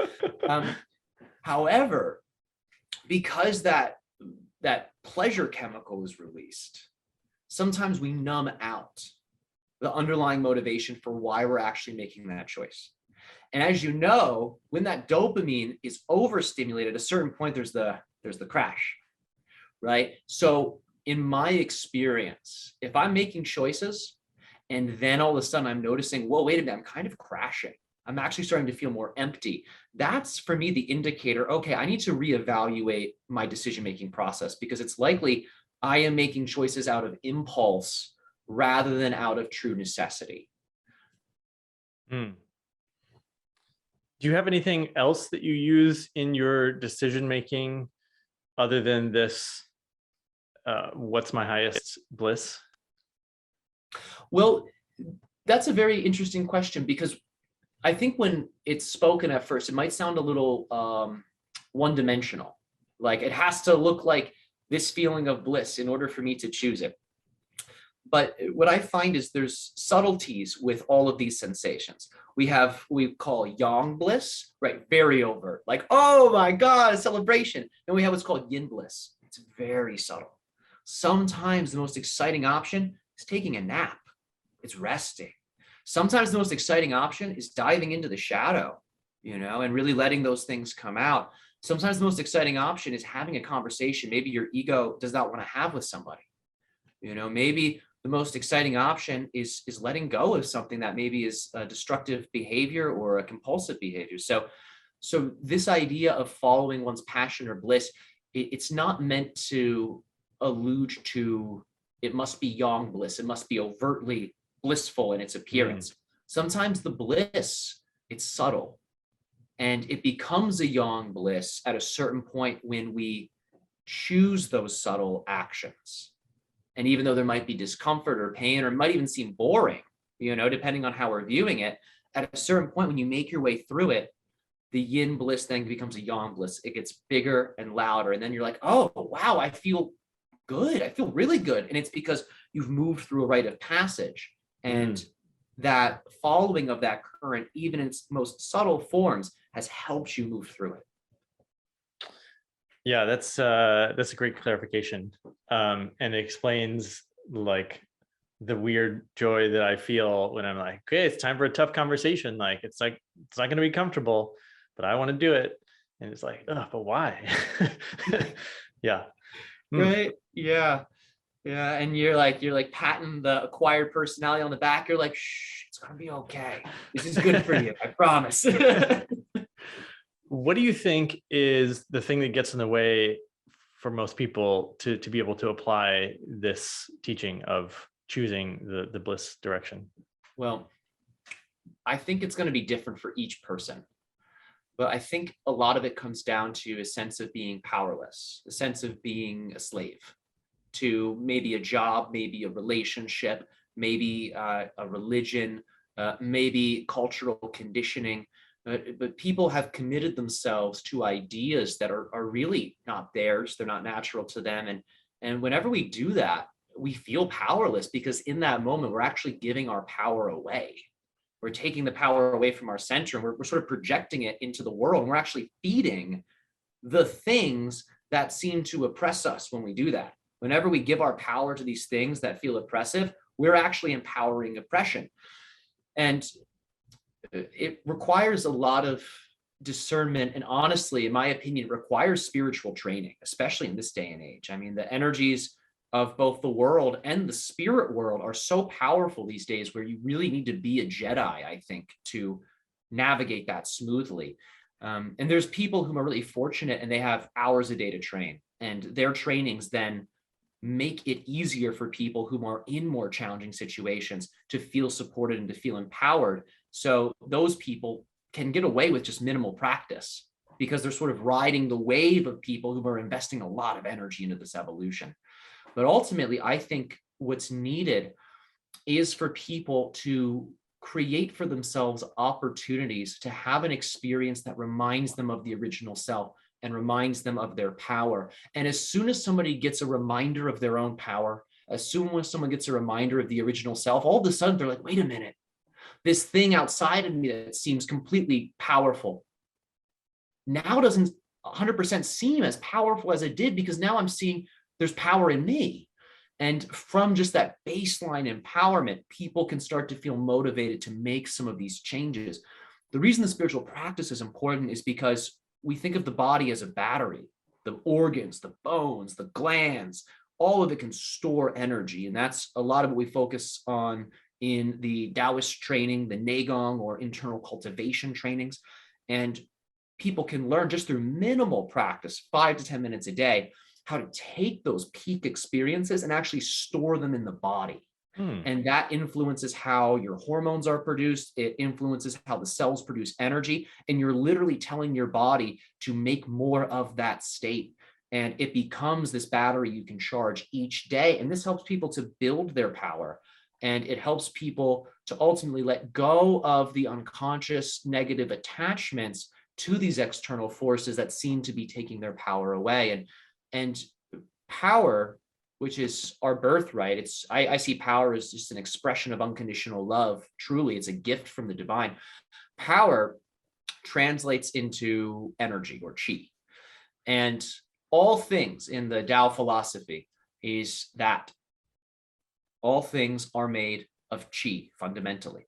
However, because that pleasure chemical is released, sometimes we numb out the underlying motivation for why we're actually making that choice. And as you know, when that dopamine is overstimulated, at a certain point, there's the crash. Right? So in my experience, if I'm making choices and then all of a sudden I'm noticing, whoa, wait a minute, I'm kind of crashing. I'm actually starting to feel more empty. That's for me the indicator, okay, I need to reevaluate my decision-making process, because it's likely I am making choices out of impulse rather than out of true necessity. Do you have anything else that you use in your decision-making other than this, what's my highest bliss? Well, that's a very interesting question, because I think when it's spoken at first, it might sound a little one-dimensional. Like, it has to look like this feeling of bliss in order for me to choose it. But what I find is there's subtleties with all of these sensations. We have what we call yang bliss, right? Very overt, like, oh my God, a celebration. And we have what's called yin bliss. It's very subtle. Sometimes the most exciting option is taking a nap. It's resting. Sometimes the most exciting option is diving into the shadow, and really letting those things come out. Sometimes the most exciting option is having a conversation maybe your ego does not want to have with somebody. Maybe the most exciting option is letting go of something that maybe is a destructive behavior or a compulsive behavior. So this idea of following one's passion or bliss, it's not meant to allude to it must be yang bliss. It must be overtly blissful in its appearance. Sometimes the bliss, it's subtle, and it becomes a yang bliss at a certain point when we choose those subtle actions. And even though there might be discomfort or pain, or it might even seem boring, depending on how we're viewing it, at a certain point when you make your way through it, the yin bliss then becomes a yang bliss. It gets bigger and louder. And then you're like, oh, wow, I feel good. I feel really good. And it's because you've moved through a rite of passage. And that following of that current, even in its most subtle forms, has helped you move through it. Yeah, that's a great clarification. And it explains like the weird joy that I feel when I'm like, okay, it's time for a tough conversation. Like it's not going to be comfortable, but I want to do it. And it's like, oh, but why? Yeah. Right. Yeah. Yeah. And you're like patting the acquired personality on the back. You're like, shh, it's gonna be okay. This is good for you. I promise. What do you think is the thing that gets in the way for most people to be able to apply this teaching of choosing the bliss direction? Well, I think it's going to be different for each person. But I think a lot of it comes down to a sense of being powerless, a sense of being a slave to maybe a job, maybe a relationship, maybe a religion, maybe cultural conditioning. But people have committed themselves to ideas that are really not theirs. They're not natural to them. And whenever we do that, we feel powerless because in that moment, we're actually giving our power away. We're taking the power away from our center and we're sort of projecting it into the world. And we're actually feeding the things that seem to oppress us when we do that. Whenever we give our power to these things that feel oppressive, we're actually empowering oppression. And it requires a lot of discernment. And honestly, in my opinion, it requires spiritual training, especially in this day and age. I mean, the energies of both the world and the spirit world are so powerful these days where you really need to be a Jedi, I think, to navigate that smoothly. And there's people who are really fortunate and they have hours a day to train, and their trainings then make it easier for people who are in more challenging situations to feel supported and to feel empowered. So those people can get away with just minimal practice because they're sort of riding the wave of people who are investing a lot of energy into this evolution. But ultimately, I think what's needed is for people to create for themselves opportunities to have an experience that reminds them of the original self and reminds them of their power. And as soon as somebody gets a reminder of their own power, as soon as someone gets a reminder of the original self, all of a sudden they're like, wait a minute, this thing outside of me that seems completely powerful now doesn't 100% seem as powerful as it did because now I'm seeing there's power in me. And from just that baseline empowerment, people can start to feel motivated to make some of these changes. The reason the spiritual practice is important is because we think of the body as a battery. The organs, the bones, the glands, all of it can store energy. And that's a lot of what we focus on in the Taoist training, the Neigong or internal cultivation trainings. And people can learn just through minimal practice, 5 to 10 minutes a day, how to take those peak experiences and actually store them in the body. And that influences how your hormones are produced. It influences how the cells produce energy. And you're literally telling your body to make more of that state. And it becomes this battery you can charge each day. And this helps people to build their power. And it helps people to ultimately let go of the unconscious negative attachments to these external forces that seem to be taking their power away. And power, which is our birthright, I see power as just an expression of unconditional love. Truly, it's a gift from the divine. Power translates into energy or chi. And all things in the Tao philosophy is that all things are made of chi fundamentally.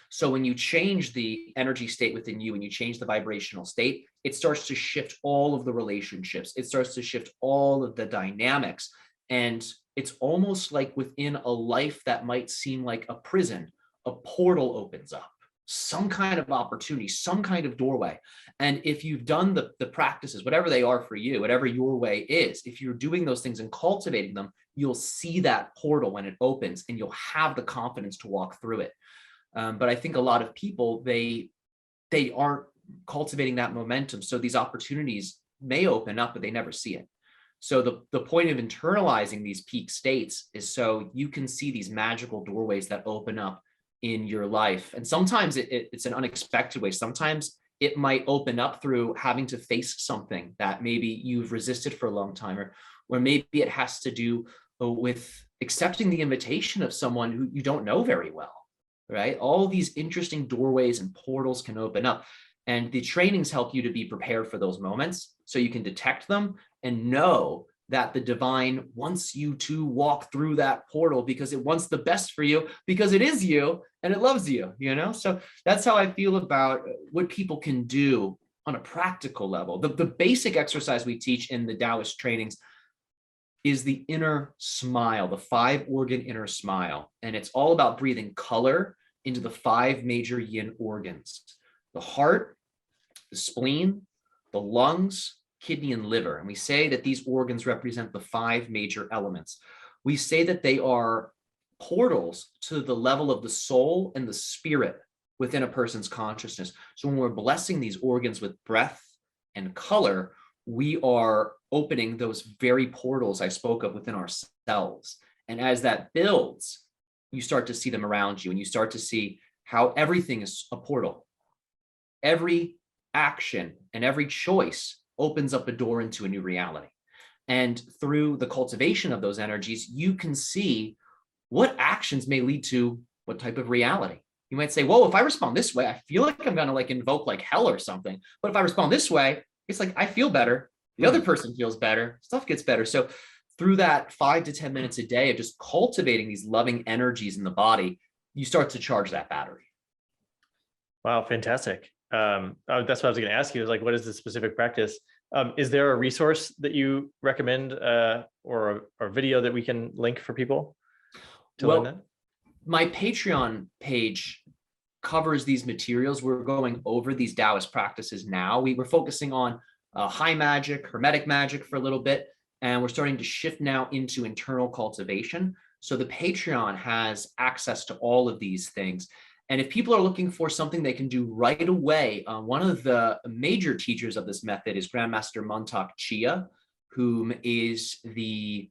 So when you change the energy state within you and you change the vibrational state, it starts to shift all of the relationships. It starts to shift all of the dynamics. And it's almost like within a life that might seem like a prison, a portal opens up, some kind of opportunity, some kind of doorway. And if you've done the practices, whatever they are for you, whatever your way is, if you're doing those things and cultivating them, you'll see that portal when it opens and you'll have the confidence to walk through it. But I think a lot of people, they aren't cultivating that momentum. So these opportunities may open up, but they never see it. So the point of internalizing these peak states is so you can see these magical doorways that open up in your life. And sometimes it's an unexpected way. Sometimes it might open up through having to face something that maybe you've resisted for a long time, or maybe it has to do with accepting the invitation of someone who you don't know very well, right? All these interesting doorways and portals can open up. And the trainings help you to be prepared for those moments so you can detect them and know that the divine wants you to walk through that portal because it wants the best for you, because it is you and it loves you, you know? So that's how I feel about what people can do on a practical level. The basic exercise we teach in the Taoist trainings is the inner smile, the 5-organ inner smile. And it's all about breathing color into the 5 major yin organs: the heart, the spleen, the lungs, kidney, and liver. And we say that these organs represent the 5 major elements. We say that they are portals to the level of the soul and the spirit within a person's consciousness. So when we're blessing these organs with breath and color, we are opening those very portals I spoke of within ourselves. And as that builds, you start to see them around you, and you start to see how everything is a portal. Every action and every choice opens up a door into a new reality. And through the cultivation of those energies, you can see what actions may lead to what type of reality. You might say, whoa, if I respond this way, I feel like I'm going to like invoke like hell or something. But if I respond this way, it's like I feel better. The other person feels better. Stuff gets better. So through that 5 to 10 minutes a day of just cultivating these loving energies in the body, you start to charge that battery. Wow, fantastic. That's what I was going to ask you, is like, what is the specific practice? Is there a resource that you recommend, or a video that we can link for people to learn that? My Patreon page covers these materials. We're going over these Taoist practices now. We were focusing on high magic, hermetic magic for a little bit, and we're starting to shift now into internal cultivation. So the Patreon has access to all of these things. And if people are looking for something they can do right away, one of the major teachers of this method is Grandmaster Montauk Chia, whom is the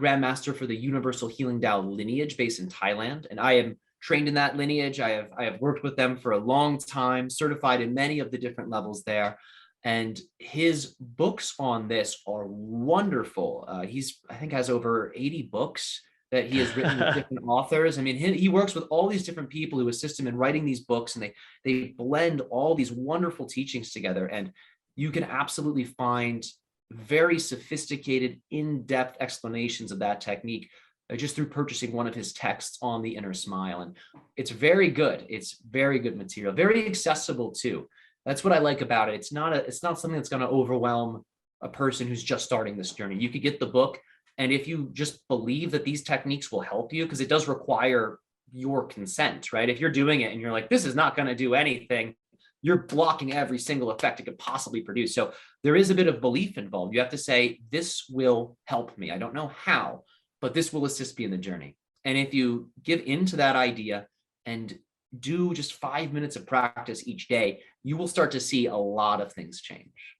Grandmaster for the Universal Healing Tao lineage based in Thailand. And I am trained in that lineage. I have worked with them for a long time, certified in many of the different levels there. And his books on this are wonderful. I think has over 80 books that he has written with different authors. I mean, he works with all these different people who assist him in writing these books, and they blend all these wonderful teachings together. And you can absolutely find very sophisticated, in-depth explanations of that technique just through purchasing one of his texts on the inner smile. And it's very good. It's very good material, very accessible too. That's what I like about it. It's not something that's going to overwhelm a person who's just starting this journey. You could get the book, and if you just believe that these techniques will help you, because it does require your consent, right? If you're doing it and you're like, this is not going to do anything, you're blocking every single effect it could possibly produce. So there is a bit of belief involved. You have to say, this will help me. I don't know how, but this will assist me in the journey. And if you give into that idea and do just 5 minutes of practice each day, you will start to see a lot of things change.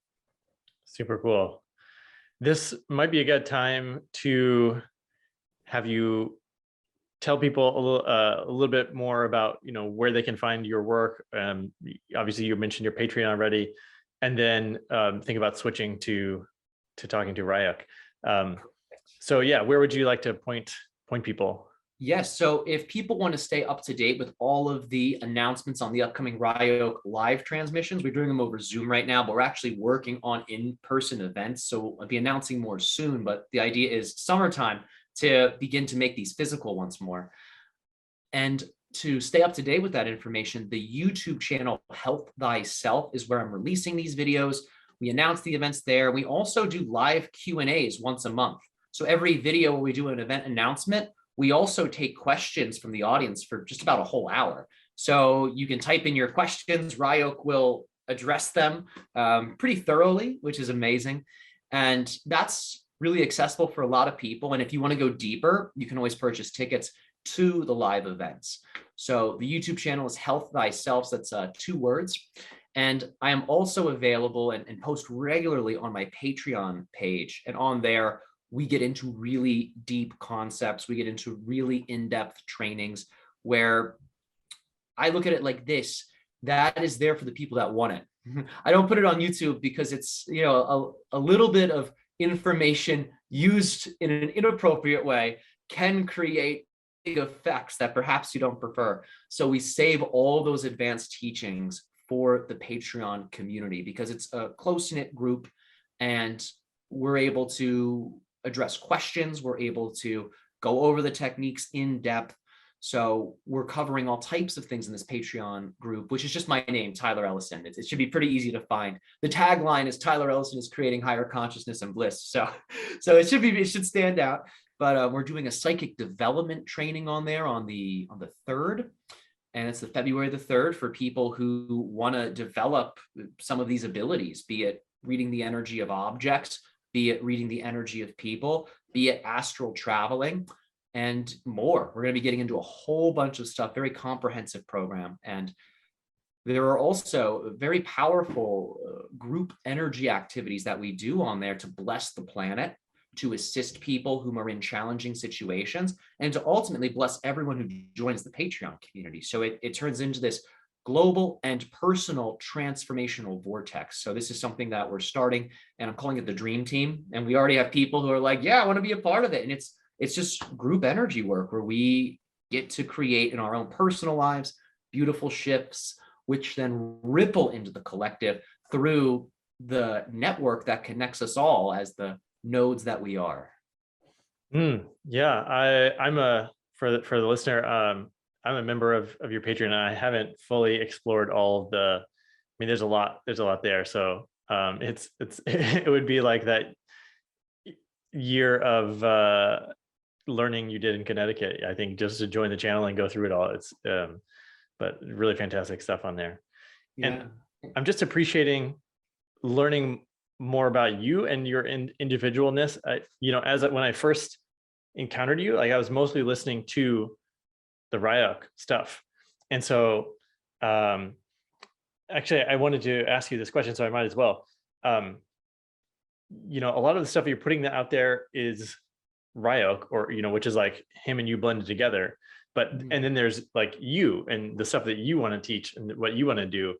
Super cool. This might be a good time to have you tell people a little bit more about, where they can find your work. Obviously, you mentioned your Patreon already, and then think about switching to talking to Ryok. So yeah, where would you like to point people? Yes. So if people want to stay up to date with all of the announcements on the upcoming RYO live transmissions, we're doing them over Zoom right now, but we're actually working on in-person events. So I'll be announcing more soon, but the idea is summertime to begin to make these physical once more. And to stay up to date with that information, the YouTube channel Health Thyself is where I'm releasing these videos. We announce the events there. We also do live Q&As once a month. So every video where we do an event announcement, we also take questions from the audience for just about a whole hour. So you can type in your questions. Ryok will address them pretty thoroughly, which is amazing. And that's really accessible for a lot of people. And if you want to go deeper, you can always purchase tickets to the live events. So the YouTube channel is Health Thyself. That's 2 words. And I am also available and post regularly on my Patreon page. And on there, we get into really deep concepts. We get into really in-depth trainings where I look at it like this. that is there for the people that want it. I don't put it on YouTube because it's, you know, a little bit of information used in an inappropriate way can create big effects that perhaps you don't prefer. So we save all those advanced teachings for the Patreon community because it's a close-knit group and we're able to address questions. We're able to go over the techniques in depth. So we're covering all types of things in this Patreon group, which is just my name, Tyler Ellison. It should be pretty easy to find. The tagline is Tyler Ellison is creating higher consciousness and bliss. So it should stand out. But we're doing a psychic development training on there on the 3rd. And it's the February the 3rd for people who want to develop some of these abilities, be it reading the energy of objects, be it reading the energy of people, be it astral traveling, and more. We're going to be getting into a whole bunch of stuff, very comprehensive program. And there are also very powerful group energy activities that we do on there to bless the planet, to assist people who are in challenging situations, and to ultimately bless everyone who joins the Patreon community. So it turns into this global and personal transformational vortex. So this is something that we're starting, and I'm calling it the Dream Team. And we already have people who are like, yeah, I want to be a part of it. And it's just group energy work where we get to create in our own personal lives beautiful shifts, which then ripple into the collective through the network that connects us all as the nodes that we are. Yeah, I'm a for the listener. I'm a member of your Patreon, and I haven't fully explored all of the. I mean, there's a lot there. So it would be like that year of learning you did in Connecticut. I think just to join the channel and go through it all. It's but really fantastic stuff on there. Yeah. And I'm just appreciating learning more about you and your individualness. When I first encountered you, like I was mostly listening to the Ryok stuff. And so actually I wanted to ask you this question, so I might as well. A lot of the stuff you're putting out there is Ryok, or, which is like him and you blended together. But, and then there's like you and the stuff that you want to teach and what you want to do.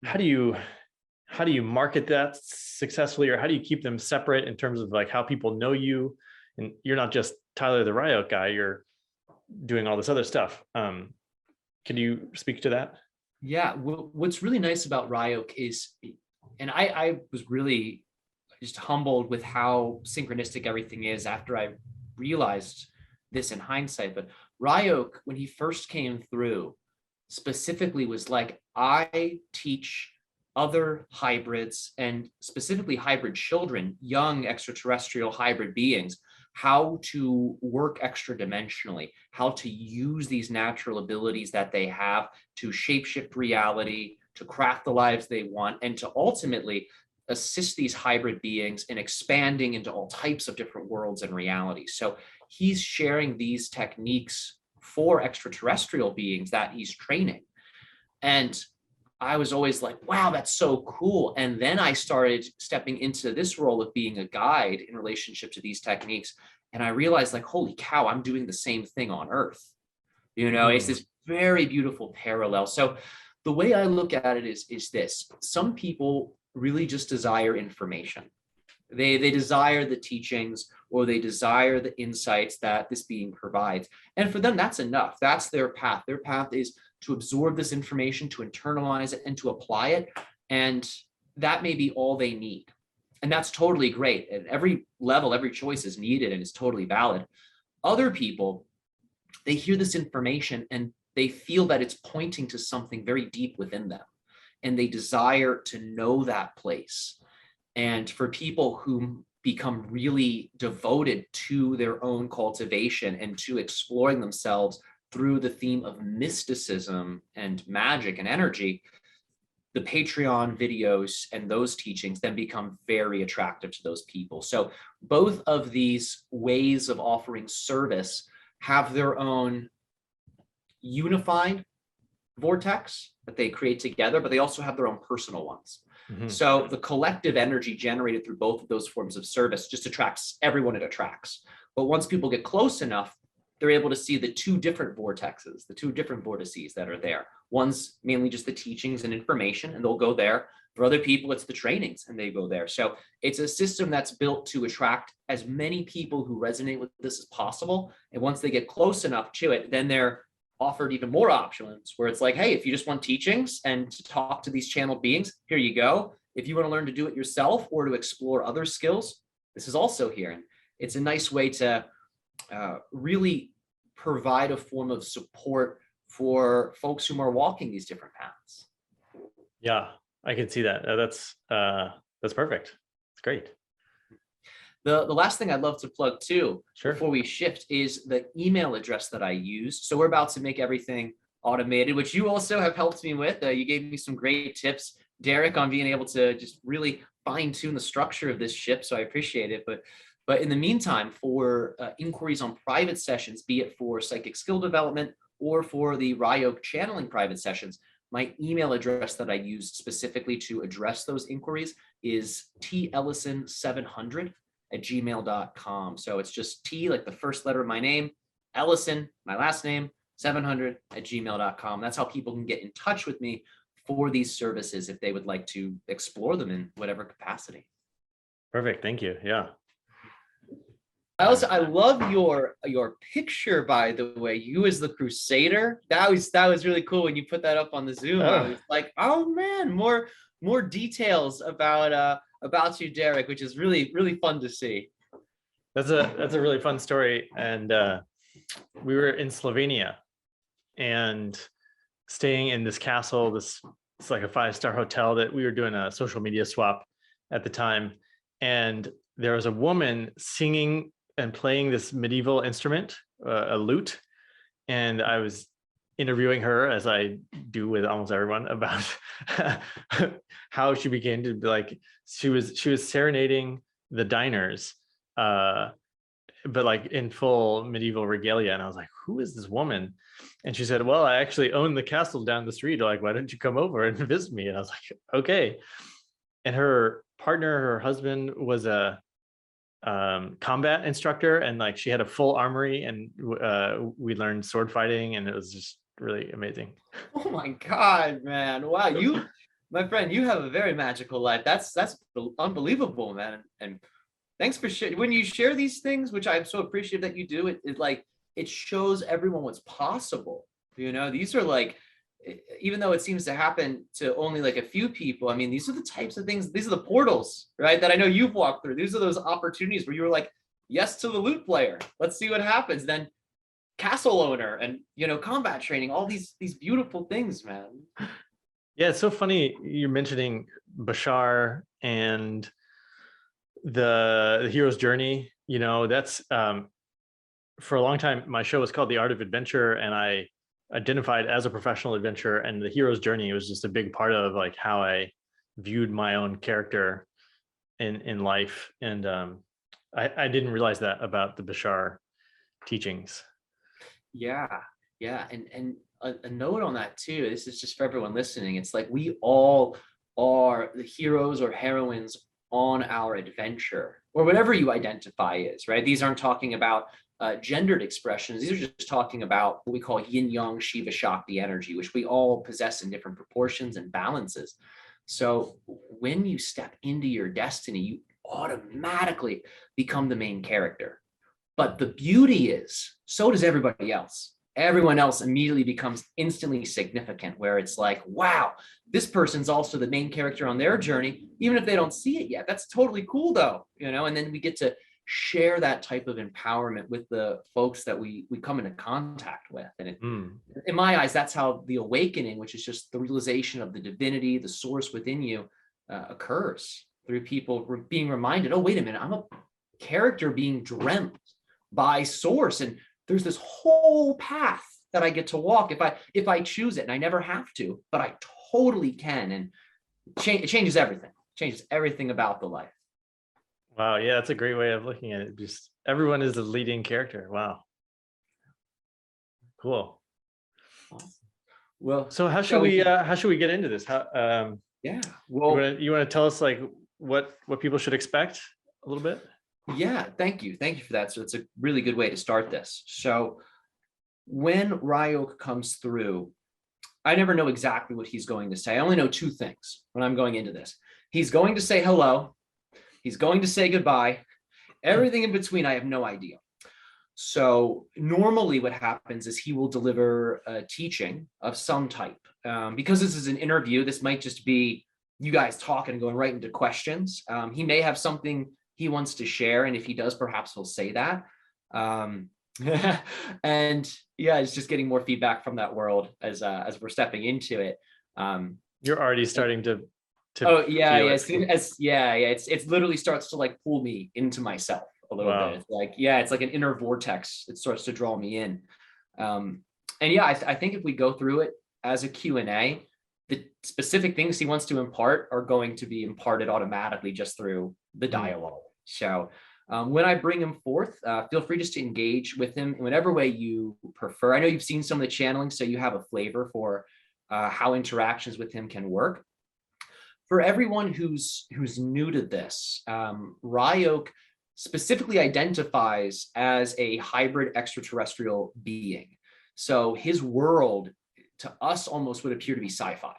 How do you market that successfully, or how do you keep them separate in terms of like how people know you? And you're not just Tyler the Ryok guy, you're doing all this other stuff. Can you speak to that? Yeah, what's really nice about Ryok is, and I was really just humbled with how synchronistic everything is after I realized this in hindsight. But Ryok, when he first came through, specifically was like, I teach other hybrids, and specifically hybrid children, young extraterrestrial hybrid beings, how to work extra dimensionally, how to use these natural abilities that they have to shapeshift reality, to craft the lives they want, and to ultimately assist these hybrid beings in expanding into all types of different worlds and realities. So he's sharing these techniques for extraterrestrial beings that he's training. And I was always like, wow, that's so cool. And then I started stepping into this role of being a guide in relationship to these techniques. And I realized, like, holy cow, I'm doing the same thing on Earth. It's this very beautiful parallel. So the way I look at it is this: some people really just desire information. They desire the teachings, or they desire the insights that this being provides. And for them, that's enough. That's their path. Their path is to absorb this information, to internalize it, and to apply it. And that may be all they need. And that's totally great. At every level, every choice is needed and is totally valid. Other people, they hear this information and they feel that it's pointing to something very deep within them. And they desire to know that place. And for people who become really devoted to their own cultivation and to exploring themselves through the theme of mysticism and magic and energy, the Patreon videos and those teachings then become very attractive to those people. So both of these ways of offering service have their own unified vortex that they create together, but they also have their own personal ones. So the collective energy generated through both of those forms of service just attracts everyone it attracts. But once people get close enough, they're able to see the two different vortexes, the two different vortices that are there. One's mainly just the teachings and information, and they'll go there. For other people, it's the trainings, and they go there. So it's a system that's built to attract as many people who resonate with this as possible. And once they get close enough to it, then they're offered even more options where it's like, hey, if you just want teachings and to talk to these channeled beings, here you go. If you want to learn to do it yourself or to explore other skills, this is also here. And it's a nice way to really provide a form of support for folks who are walking these different paths. Yeah, I can see that. That's perfect. It's great. The last thing I'd love to plug too, Sure. before we shift, is the email address that I use. So we're about to make everything automated, which you also have helped me with. You gave me some great tips, Derek, on being able to just really fine tune the structure of this ship. So I appreciate it. But in the meantime, for inquiries on private sessions, be it for psychic skill development or for the Ryok channeling private sessions, my email address that I use specifically to address those inquiries is tellison700@gmail.com. So it's just T, like the first letter of my name, Ellison, my last name, 700@gmail.com. That's how people can get in touch with me for these services if they would like to explore them in whatever capacity. Perfect. Thank you. Yeah. I love your picture, by the way. You as the Crusader. That was really cool when you put that up on the Zoom. I was like, oh man, more details about you, Derek, which is really, really fun to see. That's a really fun story. And we were in Slovenia and staying in this castle. It's like a 5-star hotel that we were doing a social media swap at the time. And there was a woman singing and playing this medieval instrument, a lute. And I was interviewing her, as I do with almost everyone, about how she began to be like, she was serenading the diners, but like in full medieval regalia. And I was like, who is this woman? And she said, well, I actually own the castle down the street. Like, why don't you come over and visit me? And I was like, okay. And her partner, her husband, was a combat instructor, and like she had a full armory, and we learned sword fighting, and it was just really amazing. Oh my God, man. Wow. My friend, you have a very magical life. That's unbelievable, man. And thanks for sharing. When you share these things, which I'm so appreciative that you do, it shows everyone what's possible. These are like, even though it seems to happen to only like a few people, I mean, these are the types of things, these are the portals, right, that I know you've walked through. These are those opportunities where you were like, yes to the lute player. Let's see what happens. Then castle owner and, combat training, all these beautiful things, man. Yeah, it's so funny you're mentioning Bashar and the hero's journey. That's for a long time, my show was called The Art of Adventure, and I identified as a professional adventurer, and the hero's journey was just a big part of like how I viewed my own character in life. And I didn't realize that about the Bashar teachings. Yeah. And a note on that too, this is just for everyone listening. It's like we all are the heroes or heroines on our adventure, or whatever you identify as, right? These aren't talking about gendered expressions. These are just talking about what we call yin yang Shiva Shakti energy, which we all possess in different proportions and balances. So when you step into your destiny, you automatically become the main character. But the beauty is, so does everybody else. Everyone else immediately becomes instantly significant, where it's like, wow, this person's also the main character on their journey, even if they don't see it yet. That's totally cool though, and then we get to share that type of empowerment with the folks that we come into contact with. And in my eyes, that's how the awakening, which is just the realization of the divinity, the source within you, occurs through people being reminded, oh, wait a minute, I'm a character being dreamt by source. And there's this whole path that I get to walk if I choose it. And I never have to, but I totally can. And it changes everything about the life. Wow, yeah, that's a great way of looking at it. Just everyone is a leading character. Wow, cool. Awesome. Well, so how should we get into this? Well, you want to tell us like what people should expect a little bit? Yeah, thank you for that. So it's a really good way to start this. So when Ryok comes through, I never know exactly what he's going to say. I only know two things when I'm going into this. He's going to say hello. He's going to say goodbye. Everything in between, I have no idea. So normally what happens is he will deliver a teaching of some type. Because this is an interview, this might just be you guys talking and going right into questions. He may have something he wants to share. And if he does, perhaps he'll say that. And yeah, it's just getting more feedback from that world as we're stepping into it. You're already starting to oh yeah, feel yeah, it's literally starts to like pull me into myself a little Wow. bit. It's like, yeah, it's like an inner vortex. It starts to draw me in. And yeah, I think if we go through it as a Q&A, the specific things he wants to impart are going to be imparted automatically just through the dialogue. So when I bring him forth, feel free just to engage with him in whatever way you prefer. I know you've seen some of the channeling, so you have a flavor for how interactions with him can work. For everyone who's new to this, Ryok specifically identifies as a hybrid extraterrestrial being. So his world to us almost would appear to be sci-fi.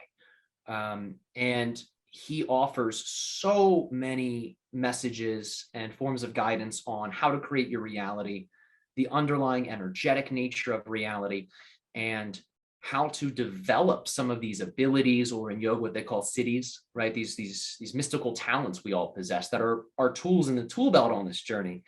And he offers so many messages and forms of guidance on how to create your reality, the underlying energetic nature of reality, and how to develop some of these abilities, or in yoga, what they call siddhis, right? These mystical talents we all possess that are our tools in the tool belt on this journey.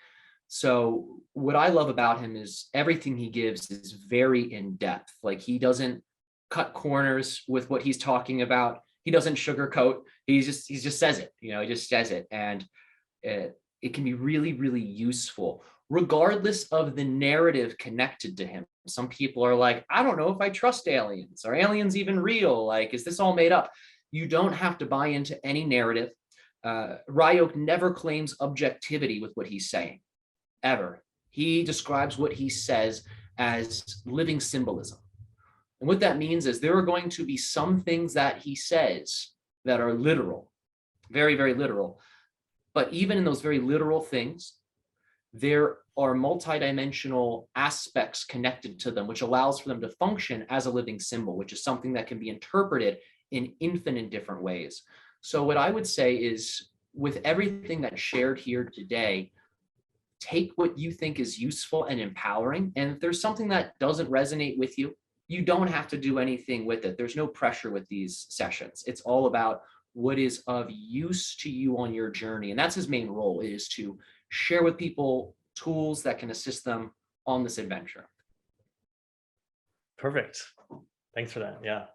So what I love about him is everything he gives is very in depth. Like he doesn't cut corners with what he's talking about. He doesn't sugarcoat. He just says it, he just says it. And it can be really, really useful, regardless of the narrative connected to him. Some people are like, I don't know if I trust aliens. Are aliens even real? Like, is this all made up? You don't have to buy into any narrative. Ryok never claims objectivity with what he's saying, ever. He describes what he says as living symbolism. And what that means is there are going to be some things that he says that are literal, very, very literal. But even in those very literal things, there are multidimensional aspects connected to them, which allows for them to function as a living symbol, which is something that can be interpreted in infinite different ways. So what I would say is, with everything that's shared here today, take what you think is useful and empowering. And if there's something that doesn't resonate with you, you don't have to do anything with it. There's no pressure with these sessions. It's all about what is of use to you on your journey. And that's his main role, is to share with people tools that can assist them on this adventure. Perfect. Thanks for that. Yeah.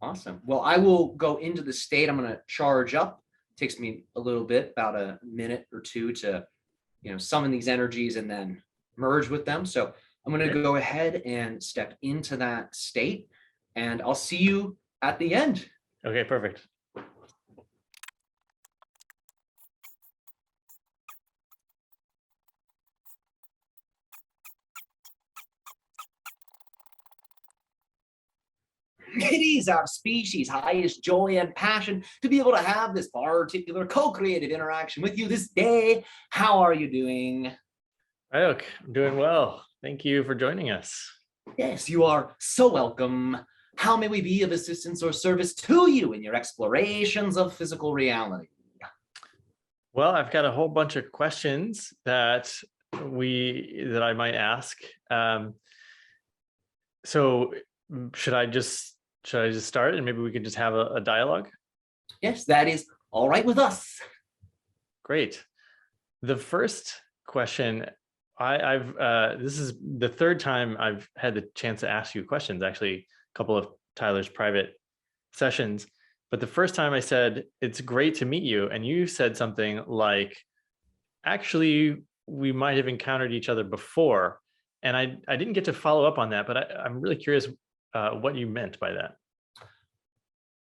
Awesome. Well, I will go into the state. I'm going to charge up. It takes me a little bit, about a minute or two to, summon these energies and then merge with them. So I'm going to go ahead and step into that state, and I'll see you at the end. Okay, perfect. It is our species' highest joy and passion to be able to have this particular co-created interaction with you this day. How are you doing? Ryok, I'm doing well. Thank you for joining us. Yes, you are so welcome. How may we be of assistance or service to you in your explorations of physical reality? Well, I've got a whole bunch of questions that I might ask. So should I just start, and maybe we could just have a dialogue? Yes, that is all right with us. Great. The first question, this is the third time I've had the chance to ask you questions, actually a couple of Tyler's private sessions. But the first time I said, it's great to meet you. And you said something like, actually, we might have encountered each other before. And I didn't get to follow up on that, but I'm really curious what you meant by that.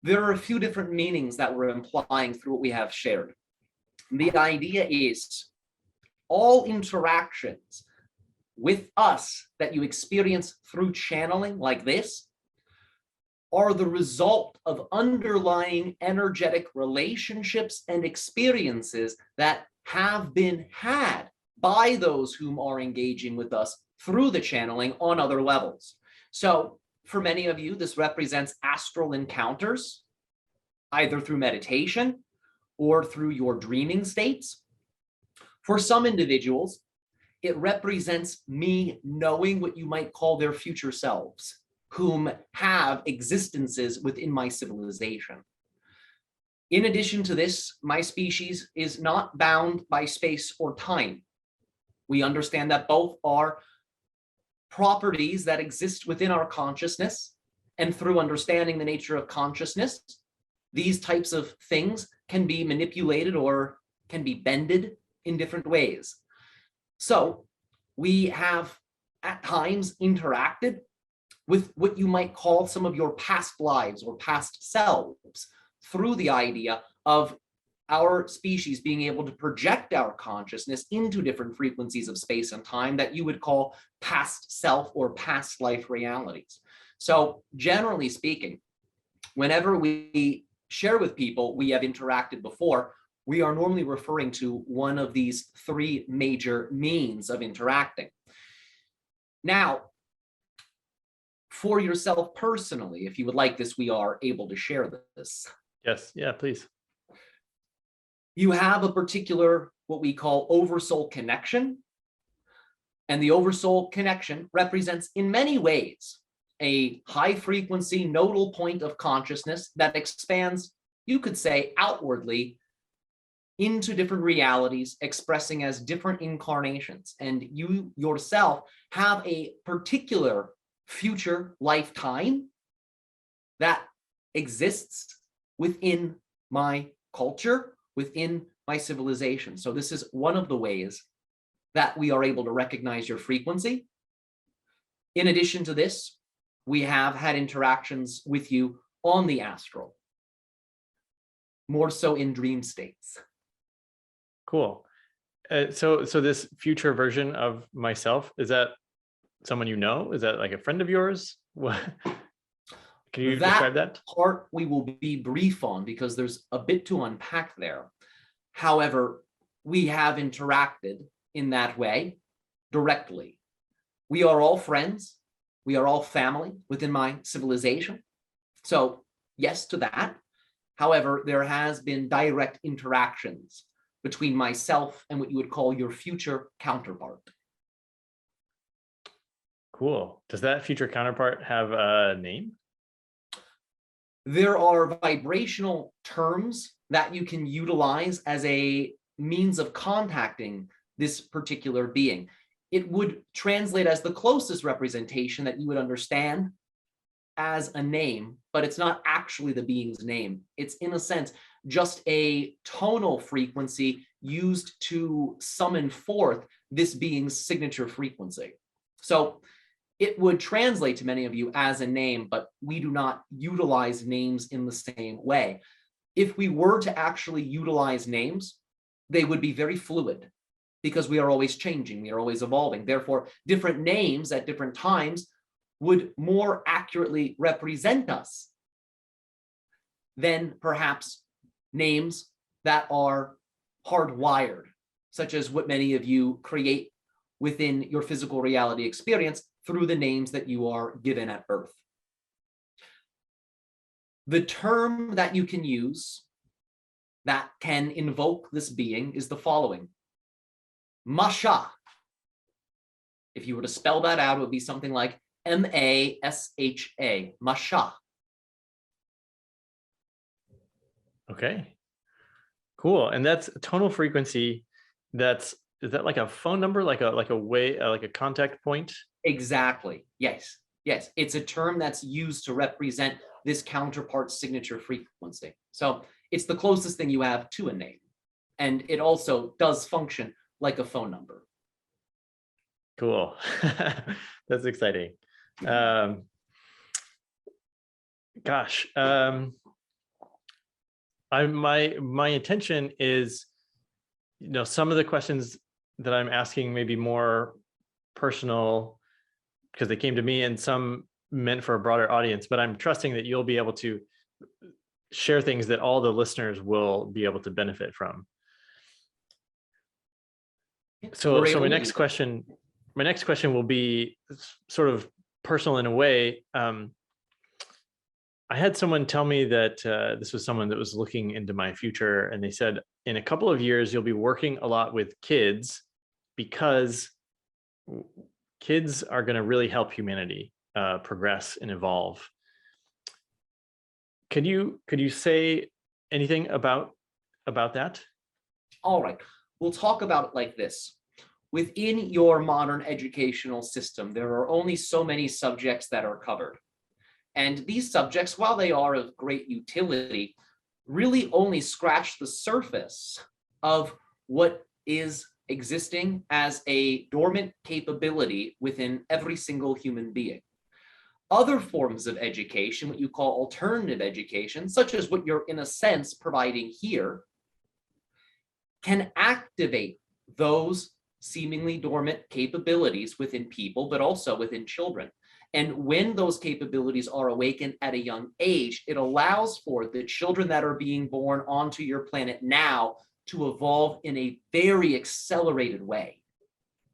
There are a few different meanings that we're implying through what we have shared. The idea is all interactions with us that you experience through channeling like this are the result of underlying energetic relationships and experiences that have been had by those whom are engaging with us through the channeling on other levels. So for many of you, this represents astral encounters, either through meditation or through your dreaming states. For some individuals, it represents me knowing what you might call their future selves, whom have existences within my civilization. In addition to this, my species is not bound by space or time. We understand that both are properties that exist within our consciousness, and through understanding the nature of consciousness, these types of things can be manipulated or can be bended in different ways. So we have at times interacted with what you might call some of your past lives or past selves through the idea of our species being able to project our consciousness into different frequencies of space and time that you would call past self or past life realities. So generally speaking, whenever we share with people we have interacted before, we are normally referring to one of these three major means of interacting. Now, for yourself personally, if you would like this, we are able to share this. Yes, yeah, please. You have a particular, what we call oversoul connection. And the oversoul connection represents in many ways a high frequency nodal point of consciousness that expands, you could say, outwardly into different realities, expressing as different incarnations. And you yourself have a particular future lifetime that exists within my culture, within my civilization. So this is one of the ways that we are able to recognize your frequency. In addition to this, we have had interactions with you on the astral, more so in dream states. Cool. So this future version of myself, is that someone you know? Is that like a friend of yours? What? Can you describe that? Part we will be brief on because there's a bit to unpack there. However, we have interacted in that way directly. We are all friends. We are all family within my civilization. So yes to that. However, there has been direct interactions between myself and what you would call your future counterpart. Cool. Does that future counterpart have a name? There are vibrational terms that you can utilize as a means of contacting this particular being. It would translate as the closest representation that you would understand as a name, but it's not actually the being's name. It's, in a sense, just a tonal frequency used to summon forth this being's signature frequency. So it would translate to many of you as a name, but we do not utilize names in the same way. If we were to actually utilize names, they would be very fluid because we are always changing, we are always evolving. Therefore, different names at different times would more accurately represent us than perhaps names that are hardwired, such as what many of you create within your physical reality experience through the names that you are given at birth. The term that you can use that can invoke this being is the following: Masha. If you were to spell that out, it would be something like M-A-S-H-A, Masha. Okay, cool. And that's tonal frequency. Is that like a phone number, like a way, like a contact point? Exactly. Yes. Yes. It's a term that's used to represent this counterpart's signature frequency. So it's the closest thing you have to a name. And it also does function like a phone number. Cool. That's exciting. Gosh. My intention is, some of the questions that I'm asking may be more personal because they came to me, and some meant for a broader audience, but I'm trusting that you'll be able to share things that all the listeners will be able to benefit from. So my next question my next question will be sort of personal in a way. I had someone tell me that this was someone that was looking into my future, and they said, in a couple of years, you'll be working a lot with kids because kids are going to really help humanity progress and evolve. Could you say anything about that? All right, we'll talk about it like this. Within your modern educational system, there are only so many subjects that are covered. And these subjects, while they are of great utility, really only scratch the surface of what is existing as a dormant capability within every single human being. Other forms of education, what you call alternative education, such as what you're in a sense providing here, can activate those seemingly dormant capabilities within people, but also within children. And when those capabilities are awakened at a young age, it allows for the children that are being born onto your planet now to evolve in a very accelerated way,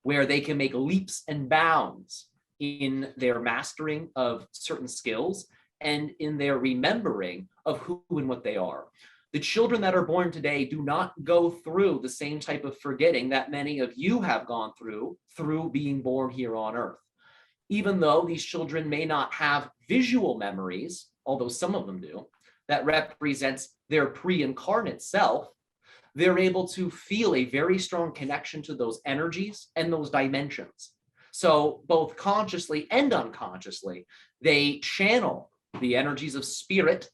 where they can make leaps and bounds in their mastering of certain skills and in their remembering of who and what they are. The children that are born today do not go through the same type of forgetting that many of you have gone through being born here on Earth. Even though these children may not have visual memories, although some of them do, that represents their pre-incarnate self, they're able to feel a very strong connection to those energies and those dimensions. So both consciously and unconsciously, they channel the energies of spirit,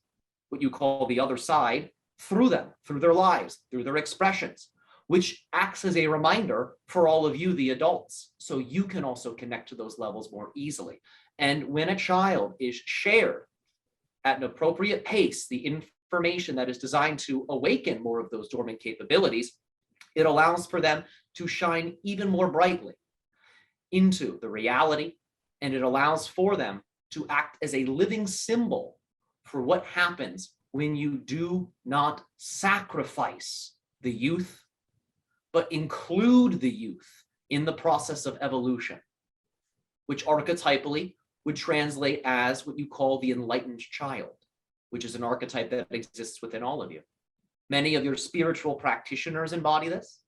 what you call the other side, through them, through their lives, through their expressions, which acts as a reminder for all of you, the adults, so you can also connect to those levels more easily. And when a child is shared at an appropriate pace, the information that is designed to awaken more of those dormant capabilities, it allows for them to shine even more brightly into the reality, and it allows for them to act as a living symbol for what happens when you do not sacrifice the youth, but include the youth in the process of evolution, which archetypally would translate as what you call the enlightened child, which is an archetype that exists within all of you. Many of your spiritual practitioners embody this.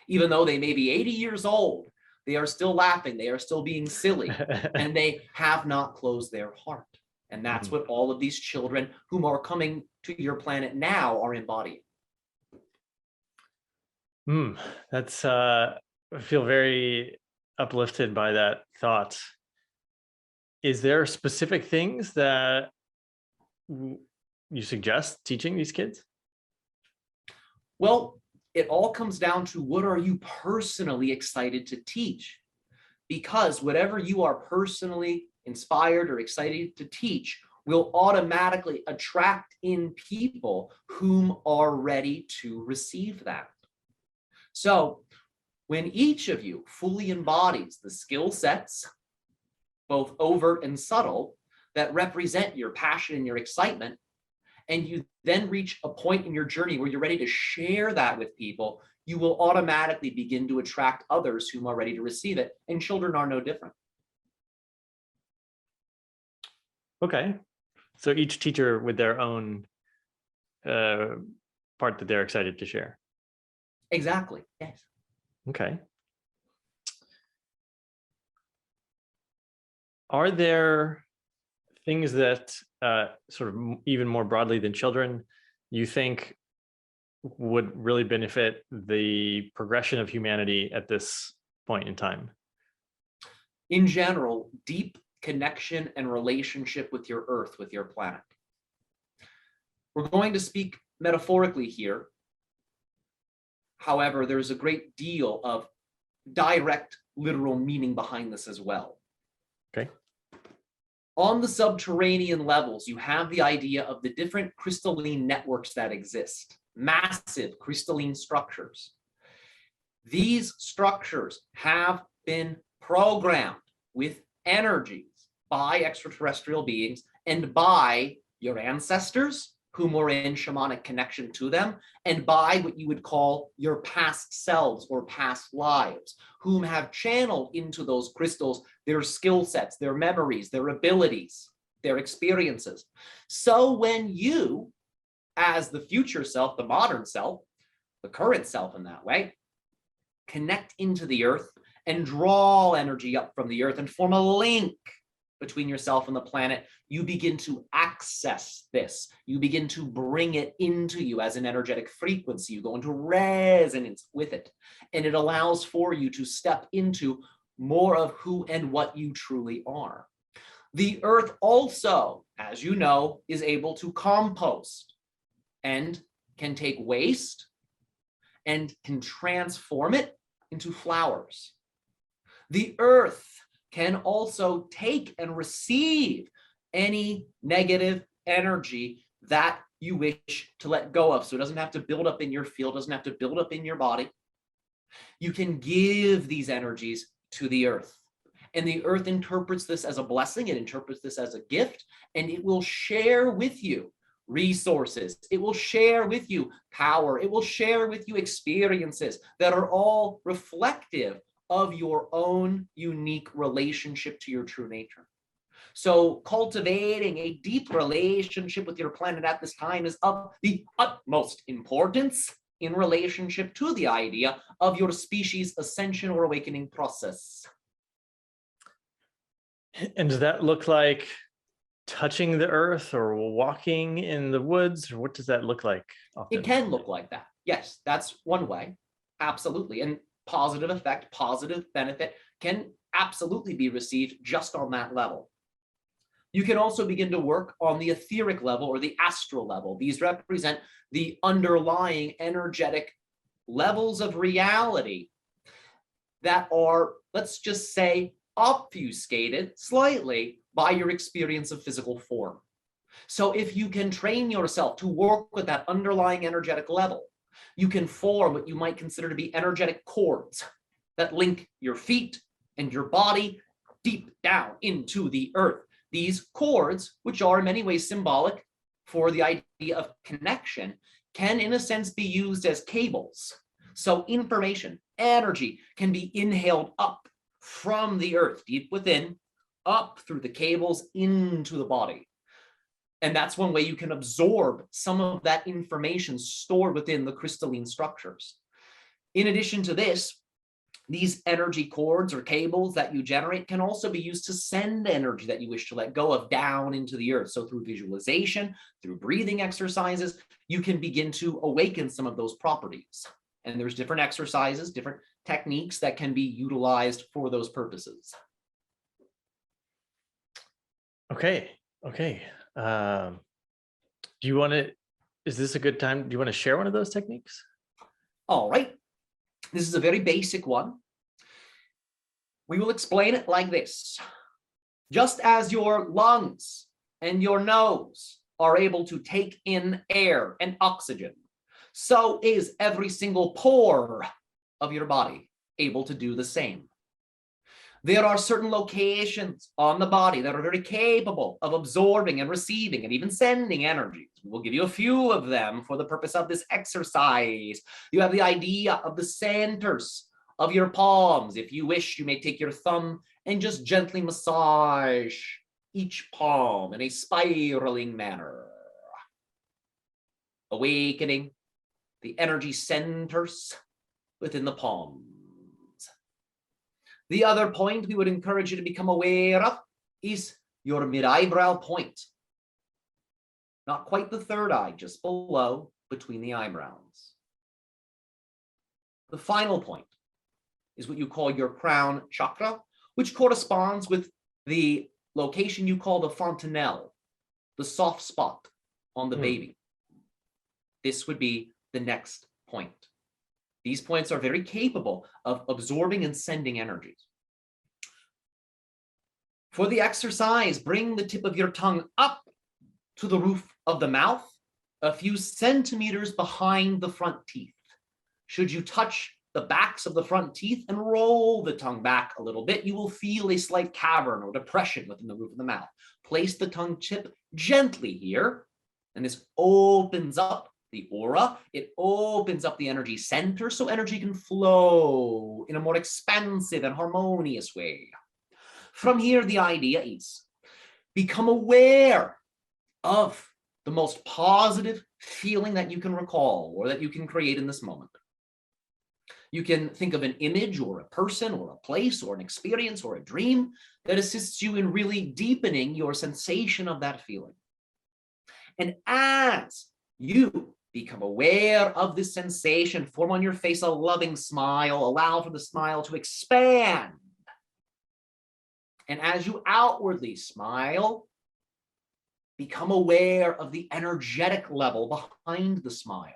Even though they may be 80 years old, they are still laughing, they are still being silly, and they have not closed their heart. And that's what all of these children whom are coming to your planet now are embodying. That's I feel very uplifted by that thought. Is there specific things that you suggest teaching these kids? Well, it all comes down to what are you personally excited to teach? Because whatever you are personally inspired or excited to teach will automatically attract in people whom are ready to receive that. So when each of you fully embodies the skill sets, both overt and subtle, that represent your passion and your excitement, and you then reach a point in your journey where you're ready to share that with people, you will automatically begin to attract others whom are ready to receive it. And children are no different. Okay. So each teacher with their own part that they're excited to share. Exactly. Yes. Okay. Are there things that sort of even more broadly than children, you think would really benefit the progression of humanity at this point in time? In general, deep connection and relationship with your Earth, with your planet. We're going to speak metaphorically here. However, there's a great deal of direct, literal meaning behind this as well. Okay. On the subterranean levels, you have the idea of the different crystalline networks that exist, massive crystalline structures. These structures have been programmed with energies by extraterrestrial beings and by your ancestors whom were in shamanic connection to them, and by what you would call your past selves or past lives, whom have channeled into those crystals their skill sets, their memories, their abilities, their experiences. So when you, as the future self, the modern self, the current self in that way, connect into the earth and draw energy up from the earth and form a link between yourself and the planet, you begin to access this. You begin to bring it into you as an energetic frequency. You go into resonance with it, and it allows for you to step into more of who and what you truly are. The earth also, as you know, is able to compost and can take waste and can transform it into flowers. The earth can also take and receive any negative energy that you wish to let go of. So it doesn't have to build up in your field, doesn't have to build up in your body. You can give these energies to the earth. And the earth interprets this as a blessing, it interprets this as a gift, and it will share with you resources. It will share with you power. It will share with you experiences that are all reflective of your own unique relationship to your true nature. So cultivating a deep relationship with your planet at this time is of the utmost importance in relationship to the idea of your species ascension or awakening process. And does that look like touching the earth or walking in the woods, or what does that look like often? It can look like that. Yes, that's one way. Absolutely. And positive effect, positive benefit can absolutely be received just on that level. You can also begin to work on the etheric level or the astral level. These represent the underlying energetic levels of reality that are, let's just say, obfuscated slightly by your experience of physical form. So if you can train yourself to work with that underlying energetic level, you can form what you might consider to be energetic cords that link your feet and your body deep down into the earth. These cords, which are in many ways symbolic for the idea of connection, can in a sense be used as cables. So information, energy can be inhaled up from the earth, deep within, up through the cables into the body. And that's one way you can absorb some of that information stored within the crystalline structures. In addition to this, these energy cords or cables that you generate can also be used to send energy that you wish to let go of down into the earth. So through visualization, through breathing exercises, you can begin to awaken some of those properties. And there's different exercises, different techniques that can be utilized for those purposes. Okay. Do you want to, is this a good time? Do you want to share one of those techniques? All right. This is a very basic one. We will explain it like this. Just as your lungs and your nose are able to take in air and oxygen, so is every single pore of your body able to do the same. There are certain locations on the body that are very capable of absorbing and receiving and even sending energies. We'll give you a few of them for the purpose of this exercise. You have the idea of the centers of your palms. If you wish, you may take your thumb and just gently massage each palm in a spiraling manner, awakening the energy centers within the palm. The other point we would encourage you to become aware of is your mid-eyebrow point. Not quite the third eye, just below, between the eyebrows. The final point is what you call your crown chakra, which corresponds with the location you call the fontanelle, the soft spot on the baby. This would be the next point. These points are very capable of absorbing and sending energies. For the exercise, bring the tip of your tongue up to the roof of the mouth, a few centimeters behind the front teeth. Should you touch the backs of the front teeth and roll the tongue back a little bit, you will feel a slight cavern or depression within the roof of the mouth. Place the tongue tip gently here And this opens up the aura. It opens up the energy center so energy can flow in a more expansive and harmonious way. From here, the idea is become aware of the most positive feeling that you can recall or that you can create in this moment. You can think of an image or a person or a place or an experience or a dream that assists you in really deepening your sensation of that feeling. And as you become aware of this sensation, form on your face a loving smile, allow for the smile to expand. And as you outwardly smile, become aware of the energetic level behind the smile.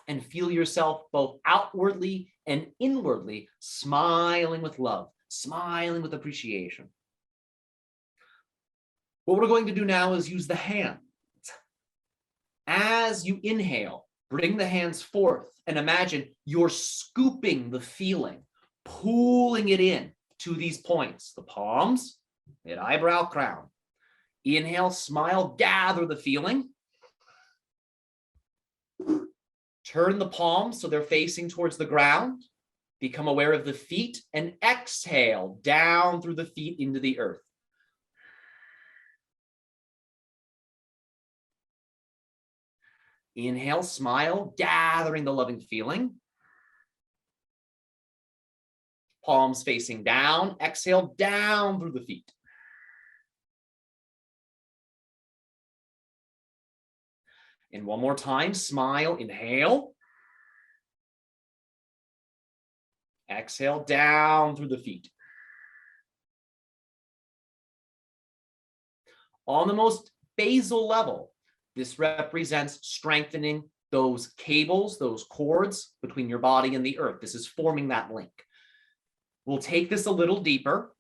And feel yourself both outwardly and inwardly smiling with love, smiling with appreciation. What we're going to do now is use the hands. As you inhale, bring the hands forth and imagine you're scooping the feeling, pulling it in to these points, the palms, mid eyebrow, crown. Inhale, smile, gather the feeling. Turn the palms so they're facing towards the ground. Become aware of the feet and exhale down through the feet into the earth. Inhale, smile, gathering the loving feeling. Palms facing down. Exhale down through the feet. And one more time, smile, inhale. Exhale down through the feet. On the most basal level, this represents strengthening those cables, those cords between your body and the earth. This is forming that link. We'll take this a little deeper,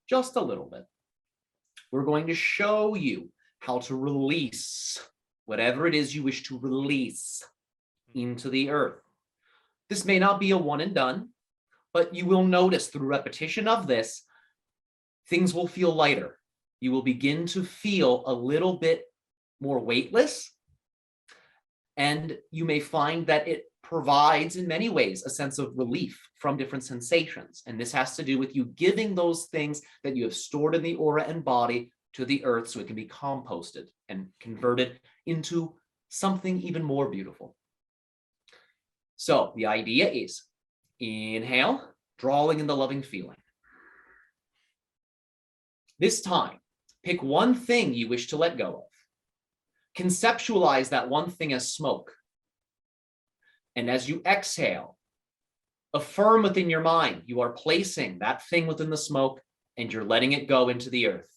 just a little bit. We're going to show you how to release whatever it is you wish to release into the earth. This may not be a one and done, but you will notice through repetition of this, things will feel lighter. You will begin to feel a little bit more weightless, and you may find that it provides in many ways a sense of relief from different sensations. And this has to do with you giving those things that you have stored in the aura and body to the earth so it can be composted and converted into something even more beautiful. So the idea is inhale, drawing in the loving feeling. This time, pick one thing you wish to let go of. Conceptualize that one thing as smoke. And as you exhale, affirm within your mind, you are placing that thing within the smoke and you're letting it go into the earth.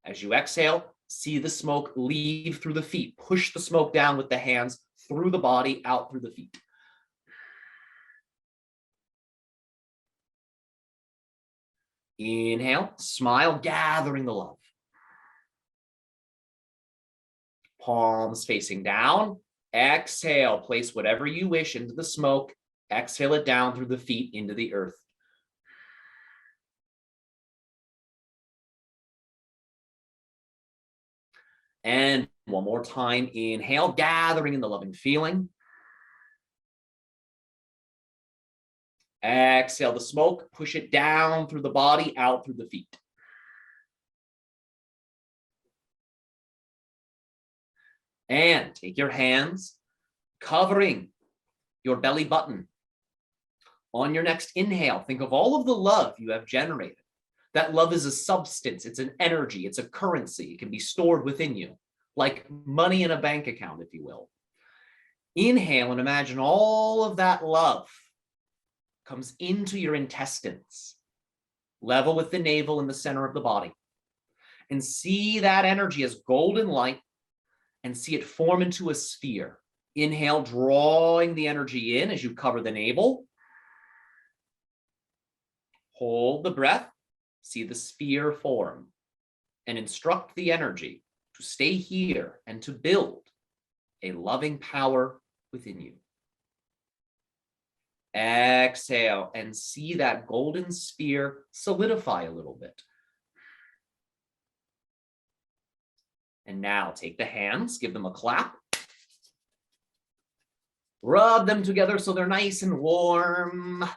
As you exhale, see the smoke leave through the feet. Push the smoke down with the hands, through the body, out through the feet. Inhale, smile, gathering the love. Palms facing down. Exhale, place whatever you wish into the smoke. Exhale it down through the feet into the earth. And one more time, inhale, gathering in the loving feeling. Exhale the smoke, push it down through the body, out through the feet. And take your hands, covering your belly button. On your next inhale, think of all of the love you have generated. That love is a substance, it's an energy, it's a currency. It can be stored within you, like money in a bank account, if you will. Inhale and imagine all of that love comes into your intestines, level with the navel in the center of the body. And see that energy as golden light and see it form into a sphere. Inhale, drawing the energy in as you cover the navel. Hold the breath, see the sphere form, and instruct the energy to stay here and to build a loving power within you. Exhale and see that golden sphere solidify a little bit. And now take the hands, give them a clap. Rub them together so they're nice and warm.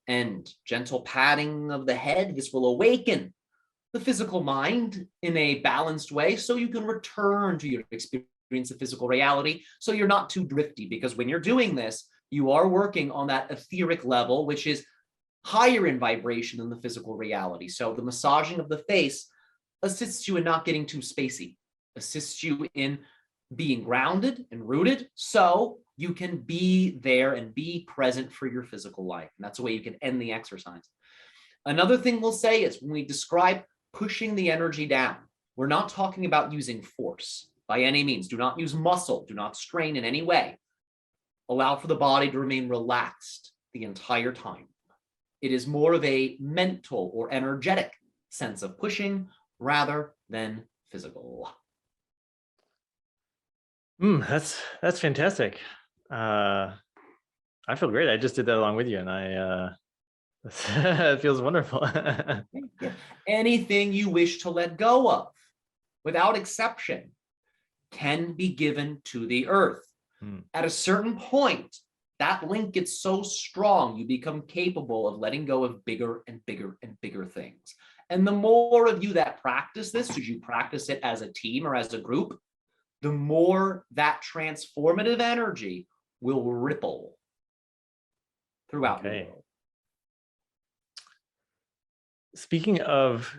And gentle patting of the head. This will awaken the physical mind in a balanced way so you can return to your experience of physical reality so you're not too drifty, because when you're doing this, you are working on that etheric level, which is higher in vibration than the physical reality. So the massaging of the face assists you in not getting too spacey, assists you in being grounded and rooted so you can be there and be present for your physical life. And that's the way you can end the exercise. Another thing we'll say is when we describe pushing the energy down, we're not talking about using force by any means. Do not use muscle. Do not strain in any way. Allow for the body to remain relaxed the entire time. It is more of a mental or energetic sense of pushing rather than physical. That's fantastic. I feel great. I just did that along with you, and it feels wonderful. Anything you wish to let go of, without exception, can be given to the earth. At a certain point, that link gets so strong, you become capable of letting go of bigger and bigger and bigger things. And the more of you that practice this, as you practice it as a team or as a group, the more that transformative energy will ripple throughout the world. Speaking of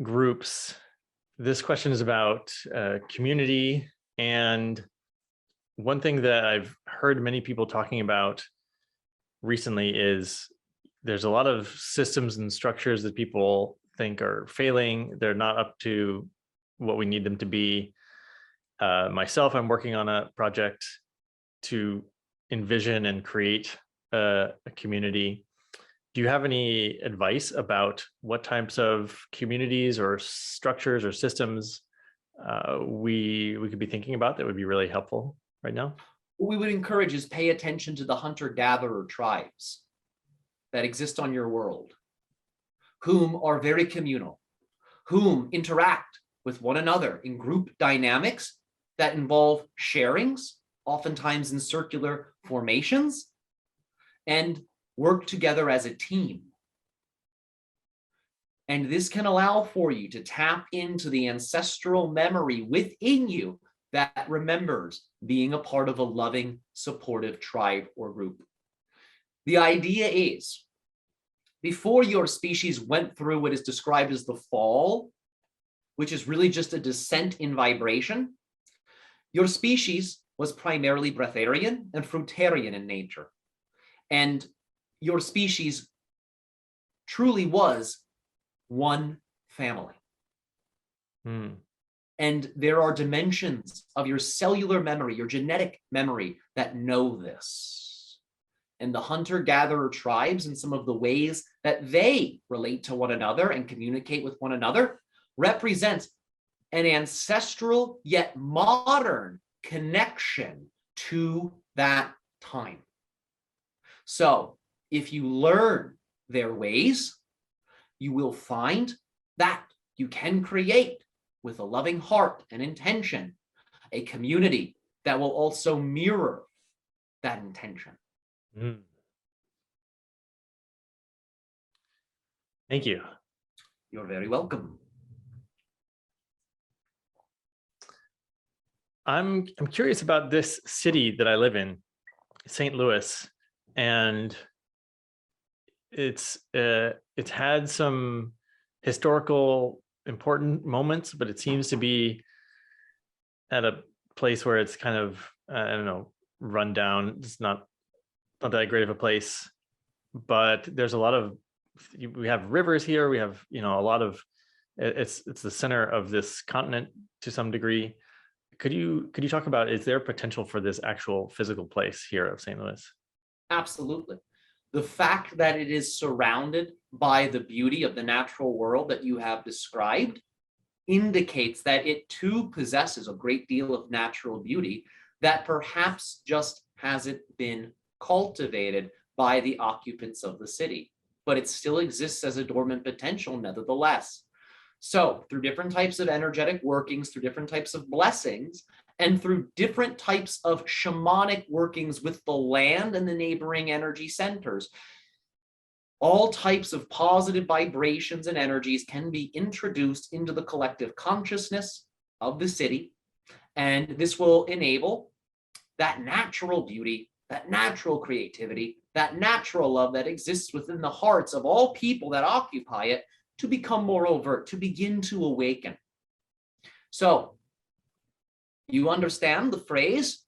groups, this question is about community. And one thing that I've heard many people talking about recently is there's a lot of systems and structures that people think are failing. They're not up to what we need them to be. Myself, I'm working on a project to envision and create a community. Do you have any advice about what types of communities or structures or systems we could be thinking about that would be really helpful right now? What we would encourage is pay attention to the hunter-gatherer tribes that exist on your world, whom are very communal, whom interact with one another in group dynamics that involve sharings, oftentimes in circular formations, and work together as a team. And this can allow for you to tap into the ancestral memory within you that remembers being a part of a loving, supportive tribe or group. The idea is, before your species went through what is described as the fall, which is really just a descent in vibration, your species was primarily breatharian and fruitarian in nature. And your species truly was one family. And there are dimensions of your cellular memory, your genetic memory that know this. And the hunter-gatherer tribes and some of the ways that they relate to one another and communicate with one another represent an ancestral yet modern connection to that time. So if you learn their ways, you will find that you can create, with a loving heart and intention, a community that will also mirror that intention. Thank you. You're very welcome. I'm curious about this city that I live in, St. Louis, and it's had some historical important moments, but it seems to be at a place where it's kind of I don't know, run down. It's not that great of a place, but there's a lot of, we have rivers here. We have, a lot of, it's the center of this continent to some degree. Could you talk about, is there potential for this actual physical place here of St. Louis? Absolutely. The fact that it is surrounded by the beauty of the natural world that you have described indicates that it too possesses a great deal of natural beauty that perhaps just hasn't been cultivated by the occupants of the city, but it still exists as a dormant potential nevertheless. So through different types of energetic workings, through different types of blessings, and through different types of shamanic workings with the land and the neighboring energy centers, all types of positive vibrations and energies can be introduced into the collective consciousness of the city. And this will enable that natural beauty, that natural creativity, that natural love that exists within the hearts of all people that occupy it to become more overt, to begin to awaken. So you understand the phrase,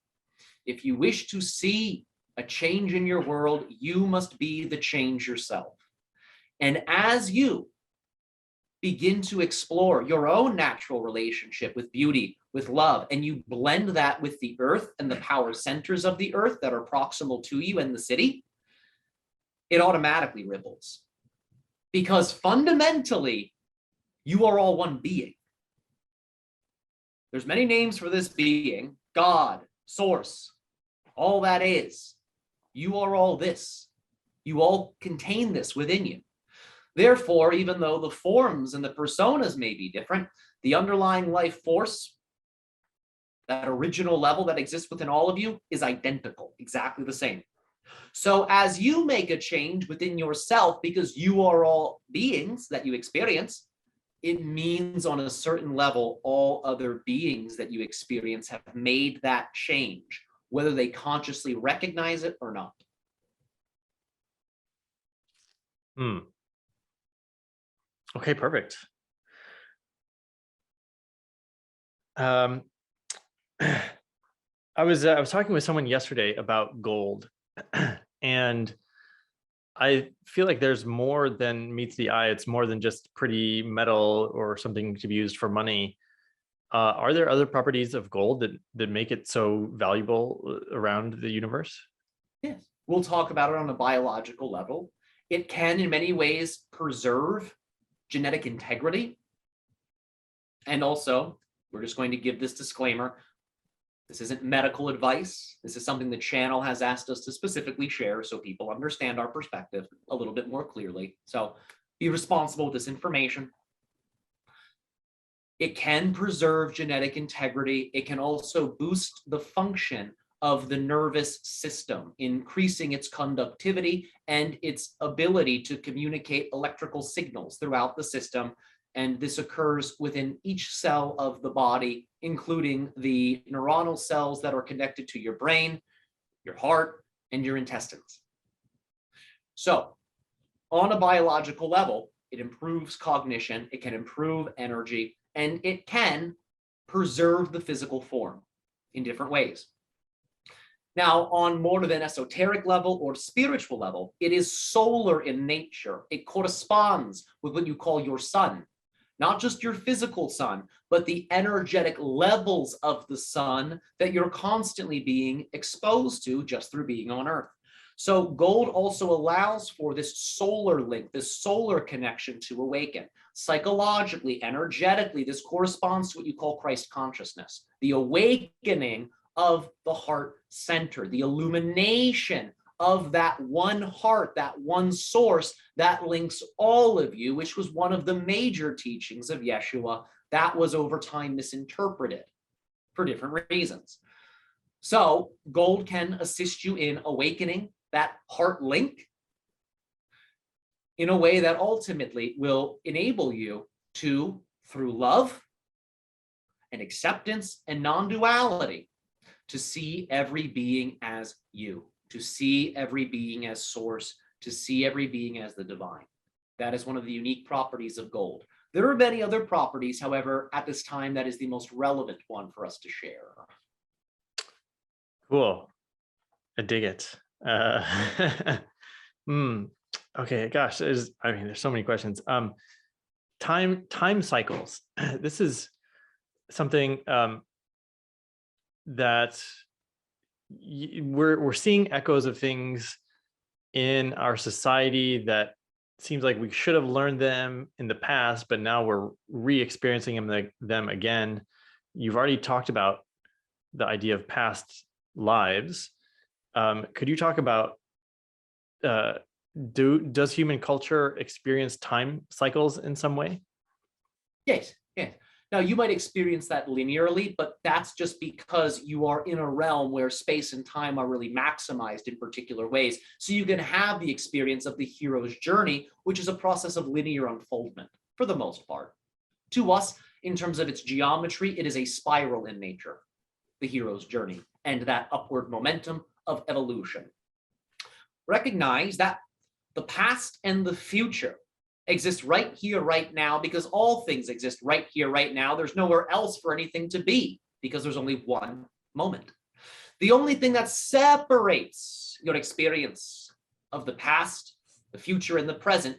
if you wish to see a change in your world, you must be the change yourself. And as you begin to explore your own natural relationship with beauty, with love, and you blend that with the earth and the power centers of the earth that are proximal to you and the city, it automatically ripples. Because fundamentally, you are all one being. There's many names for this being: God, source, all that is. You are all this. You all contain this within you. Therefore, even though the forms and the personas may be different, the underlying life force, that original level that exists within all of you, is identical, exactly the same. So as you make a change within yourself, because you are all beings that you experience, it means on a certain level, all other beings that you experience have made that change, whether they consciously recognize it or not. Okay, perfect. I was talking with someone yesterday about gold, and I feel like there's more than meets the eye. It's more than just pretty metal or something to be used for money. Are there other properties of gold that make it so valuable around the universe? Yes, we'll talk about it on a biological level. It can, in many ways, preserve genetic integrity. And also, we're just going to give this disclaimer. This isn't medical advice. This is something the channel has asked us to specifically share so people understand our perspective a little bit more clearly. So be responsible with this information. It can preserve genetic integrity. It can also boost the function of the nervous system, increasing its conductivity and its ability to communicate electrical signals throughout the system. And this occurs within each cell of the body, including the neuronal cells that are connected to your brain, your heart, and your intestines. So on a biological level, it improves cognition, it can improve energy, and it can preserve the physical form in different ways. Now, on more of an esoteric level or spiritual level, it is solar in nature. It corresponds with what you call your sun, not just your physical sun, but the energetic levels of the sun that you're constantly being exposed to just through being on Earth. So gold also allows for this solar link, this solar connection to awaken. Psychologically, energetically, this corresponds to what you call Christ consciousness, the awakening of the heart center, the illumination of that one heart, that one source that links all of you, which was one of the major teachings of Yeshua that was over time misinterpreted for different reasons. So gold can assist you in awakening that heart link in a way that ultimately will enable you to, through love and acceptance and non-duality, to see every being as you, to see every being as source, to see every being as the divine. That is one of the unique properties of gold. There are many other properties, however, at this time, that is the most relevant one for us to share. Cool. I dig it. Okay, gosh, there's so many questions. Time cycles. This is something that we're seeing echoes of things in our society that seems like we should have learned them in the past, but now we're re-experiencing them again. You've already talked about the idea of past lives. Could you talk about does human culture experience time cycles in some way? Yes, yes. Now, you might experience that linearly, but that's just because you are in a realm where space and time are really maximized in particular ways. So you can have the experience of the hero's journey, which is a process of linear unfoldment for the most part. To us, in terms of its geometry, it is a spiral in nature, the hero's journey, and that upward momentum of evolution. Recognize that the past and the future exist right here, right now, because all things exist right here, right now. There's nowhere else for anything to be because there's only one moment. The only thing that separates your experience of the past, the future, and the present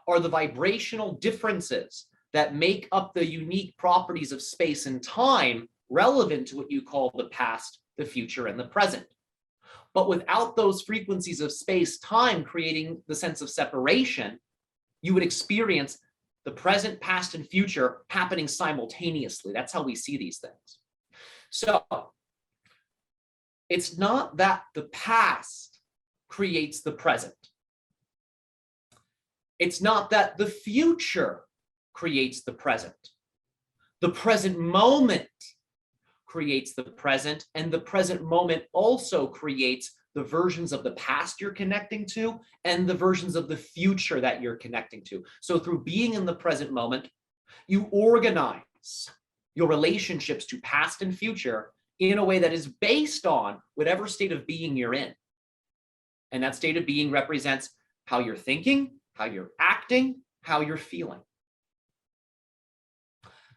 are the vibrational differences that make up the unique properties of space and time relevant to what you call the past, the future, and the present. But without those frequencies of space, time creating the sense of separation, you would experience the present, past, and future happening simultaneously. That's how we see these things. So it's not that the past creates the present. It's not that the future creates the present. The present moment creates the present, and the present moment also creates the versions of the past you're connecting to and the versions of the future that you're connecting to. So through being in the present moment, you organize your relationships to past and future in a way that is based on whatever state of being you're in. And that state of being represents how you're thinking, how you're acting, how you're feeling.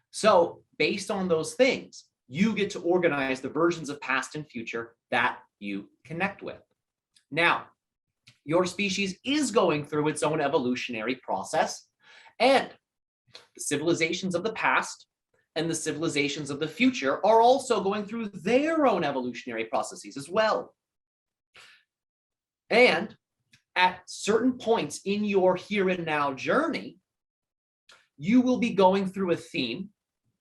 So based on those things, you get to organize the versions of past and future that you connect with. Now, your species is going through its own evolutionary process, and the civilizations of the past and the civilizations of the future are also going through their own evolutionary processes as well. And at certain points in your here and now journey, you will be going through a theme,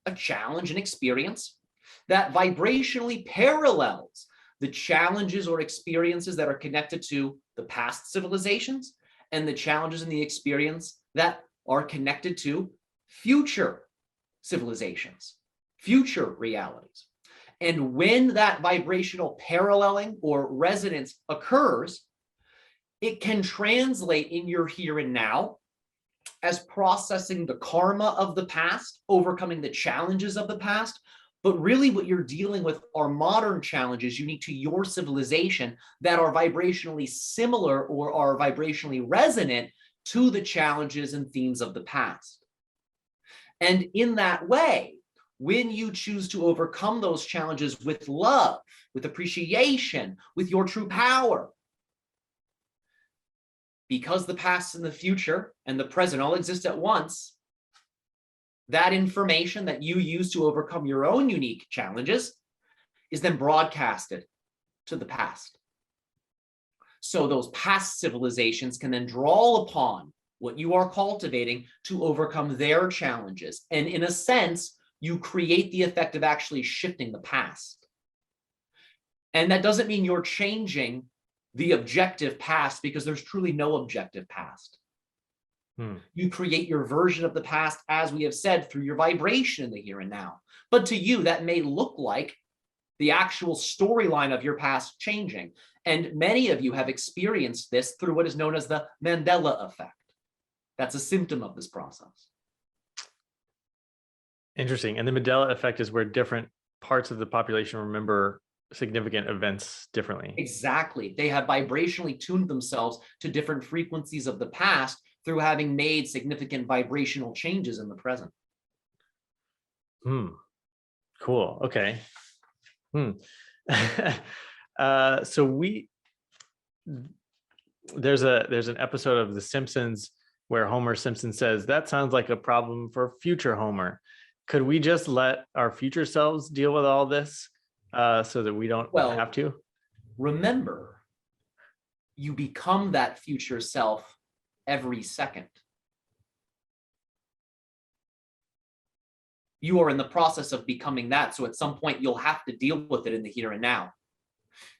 a challenge, an experience that vibrationally parallels the challenges or experiences that are connected to the past civilizations and the challenges and the experience that are connected to future civilizations, future realities. And when that vibrational paralleling or resonance occurs, it can translate in your here and now as processing the karma of the past, overcoming the challenges of the past. But really what you're dealing with are modern challenges unique to your civilization that are vibrationally similar or are vibrationally resonant to the challenges and themes of the past. And in that way, when you choose to overcome those challenges with love, with appreciation, with your true power, because the past and the future and the present all exist at once, that information that you use to overcome your own unique challenges is then broadcasted to the past. So those past civilizations can then draw upon what you are cultivating to overcome their challenges. And in a sense, you create the effect of actually shifting the past. And that doesn't mean you're changing the objective past, because there's truly no objective past. You create your version of the past, as we have said, through your vibration in the here and now. But to you, that may look like the actual storyline of your past changing. And many of you have experienced this through what is known as the Mandela effect. That's a symptom of this process. Interesting. And the Mandela effect is where different parts of the population remember significant events differently. Exactly. They have vibrationally tuned themselves to different frequencies of the past through having made significant vibrational changes in the present. Cool. Okay. So there's an episode of The Simpsons where Homer Simpson says, "That sounds like a problem for future Homer. Could we just let our future selves deal with all this so that we don't have to?" Remember, you become that future self every second. You are in the process of becoming that. So at some point, you'll have to deal with it in the here and now.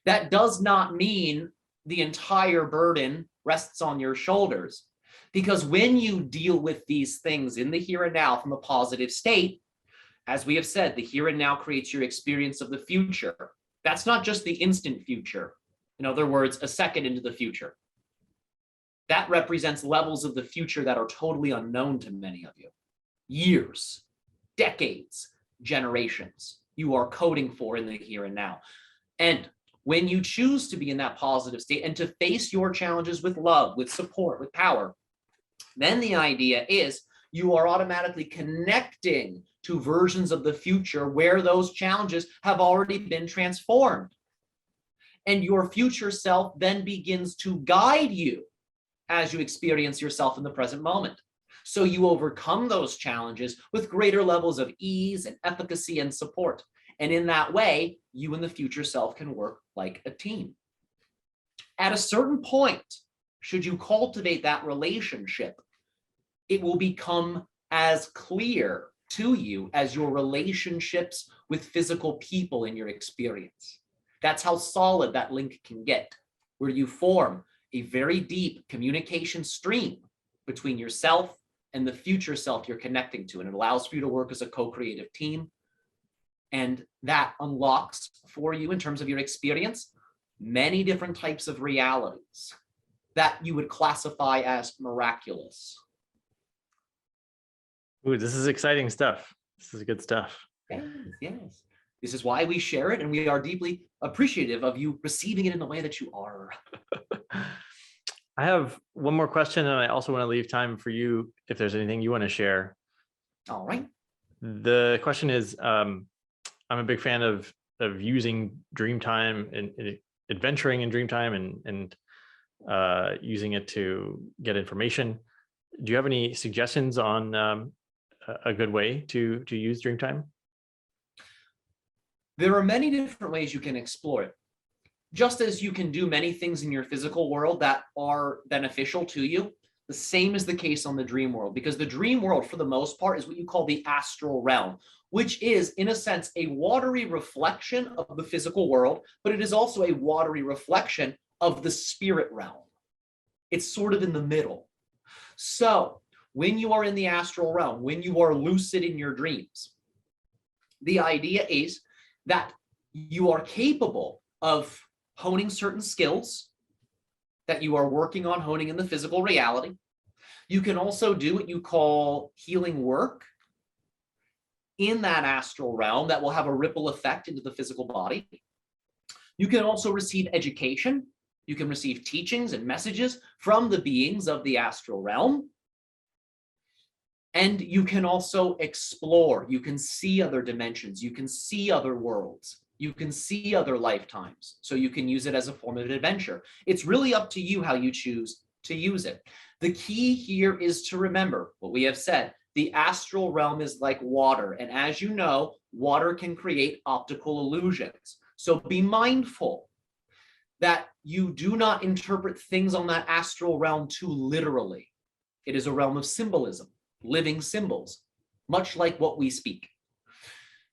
That does not mean the entire burden rests on your shoulders. Because when you deal with these things in the here and now from a positive state, as we have said, the here and now creates your experience of the future. That's not just the instant future. In other words, a second into the future. That represents levels of the future that are totally unknown to many of you. Years, decades, generations you are coding for in the here and now. And when you choose to be in that positive state and to face your challenges with love, with support, with power, then the idea is you are automatically connecting to versions of the future where those challenges have already been transformed. And your future self then begins to guide you as you experience yourself in the present moment. So you overcome those challenges with greater levels of ease and efficacy and support. And in that way, you and the future self can work like a team. At a certain point, should you cultivate that relationship, it will become as clear to you as your relationships with physical people in your experience. That's how solid that link can get, where you form a very deep communication stream between yourself and the future self you're connecting to. And it allows for you to work as a co-creative team. And that unlocks for you, in terms of your experience, many different types of realities that you would classify as miraculous. Ooh, this is exciting stuff. This is good stuff. Yes, yes. This is why we share it, and we are deeply appreciative of you receiving it in the way that you are. I have one more question, and I also want to leave time for you if there's anything you want to share. All right. The question is, I'm a big fan of using Dreamtime and adventuring in Dreamtime and using it to get information. Do you have any suggestions on a good way to use Dreamtime? There are many different ways you can explore it. Just as you can do many things in your physical world that are beneficial to you, the same is the case on the dream world, because the dream world, for the most part, is what you call the astral realm, which is, in a sense, a watery reflection of the physical world, but it is also a watery reflection of the spirit realm. It's sort of in the middle. So when you are in the astral realm, when you are lucid in your dreams, the idea is that you are capable of honing certain skills that you are working on honing in the physical reality. You can also do what you call healing work in that astral realm that will have a ripple effect into the physical body. You can also receive education. You can receive teachings and messages from the beings of the astral realm. And you can also explore. You can see other dimensions. You can see other worlds. You can see other lifetimes. So you can use it as a form of adventure. It's really up to you how you choose to use it. The key here is to remember what we have said. The astral realm is like water. And as you know, water can create optical illusions. So be mindful that you do not interpret things on that astral realm too literally. It is a realm of symbolism, living symbols, much like what we speak.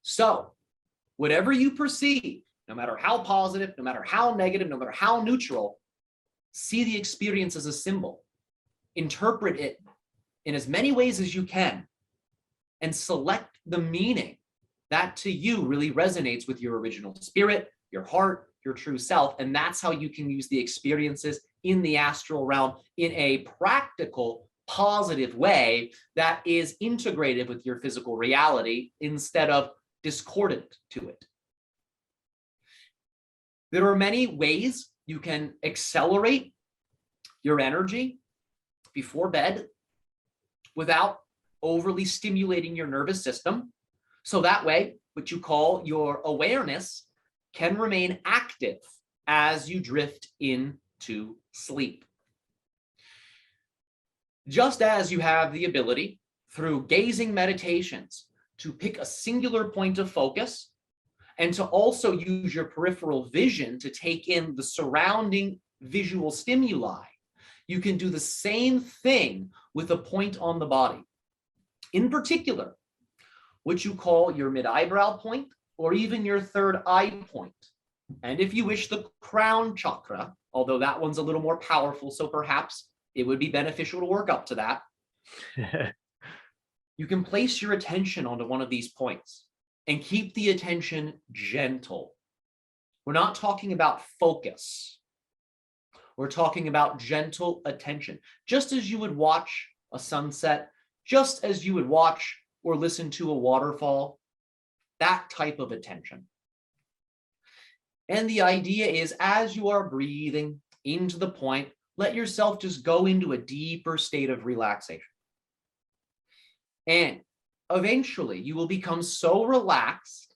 So whatever you perceive, no matter how positive, no matter how negative, no matter how neutral, see the experience as a symbol. Interpret it in as many ways as you can and select the meaning that to you really resonates with your original spirit, your heart, your true self. And that's how you can use the experiences in the astral realm in a practical, positive way that is integrated with your physical reality instead of discordant to it. There are many ways you can accelerate your energy before bed without overly stimulating your nervous system. So that way, what you call your awareness can remain active as you drift into sleep. Just as you have the ability through gazing meditations to pick a singular point of focus and to also use your peripheral vision to take in the surrounding visual stimuli, you can do the same thing with a point on the body. In particular, what you call your mid-eyebrow point or even your third eye point. And if you wish, the crown chakra, although that one's a little more powerful, so perhaps it would be beneficial to work up to that. You can place your attention onto one of these points and keep the attention gentle. We're not talking about focus. We're talking about gentle attention, just as you would watch a sunset, just as you would watch or listen to a waterfall, that type of attention. And the idea is, as you are breathing into the point, let yourself just go into a deeper state of relaxation. And eventually you will become so relaxed,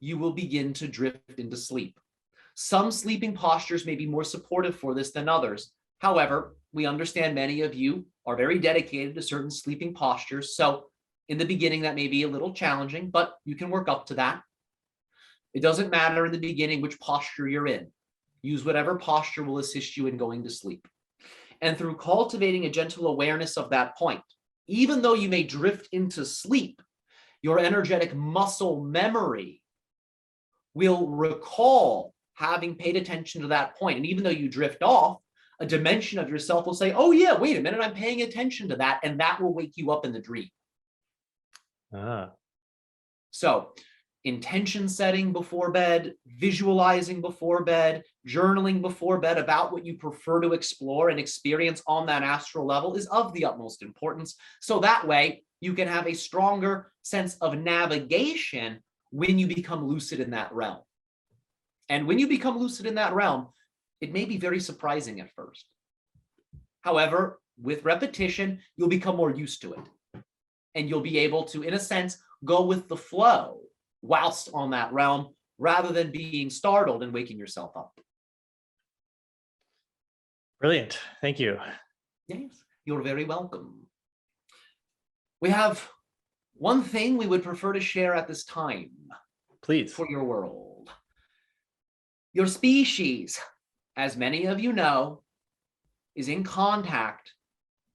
you will begin to drift into sleep. Some sleeping postures may be more supportive for this than others. However, we understand many of you are very dedicated to certain sleeping postures. So in the beginning, that may be a little challenging, but you can work up to that. It doesn't matter in the beginning which posture you're in. Use whatever posture will assist you in going to sleep. And through cultivating a gentle awareness of that point, even though you may drift into sleep, your energetic muscle memory will recall having paid attention to that point. And even though you drift off, a dimension of yourself will say, oh yeah, wait a minute, I'm paying attention to that. And that will wake you up in the dream. So intention setting before bed, visualizing before bed, journaling before bed about what you prefer to explore and experience on that astral level is of the utmost importance. So that way you can have a stronger sense of navigation when you become lucid in that realm. And when you become lucid in that realm, it may be very surprising at first. However, with repetition, you'll become more used to it. And you'll be able to, in a sense, go with the flow whilst on that realm, rather than being startled and waking yourself up. Brilliant. Thank you. Yes, you're very welcome. We have one thing we would prefer to share at this time. Please. For your world. Your species, as many of you know, is in contact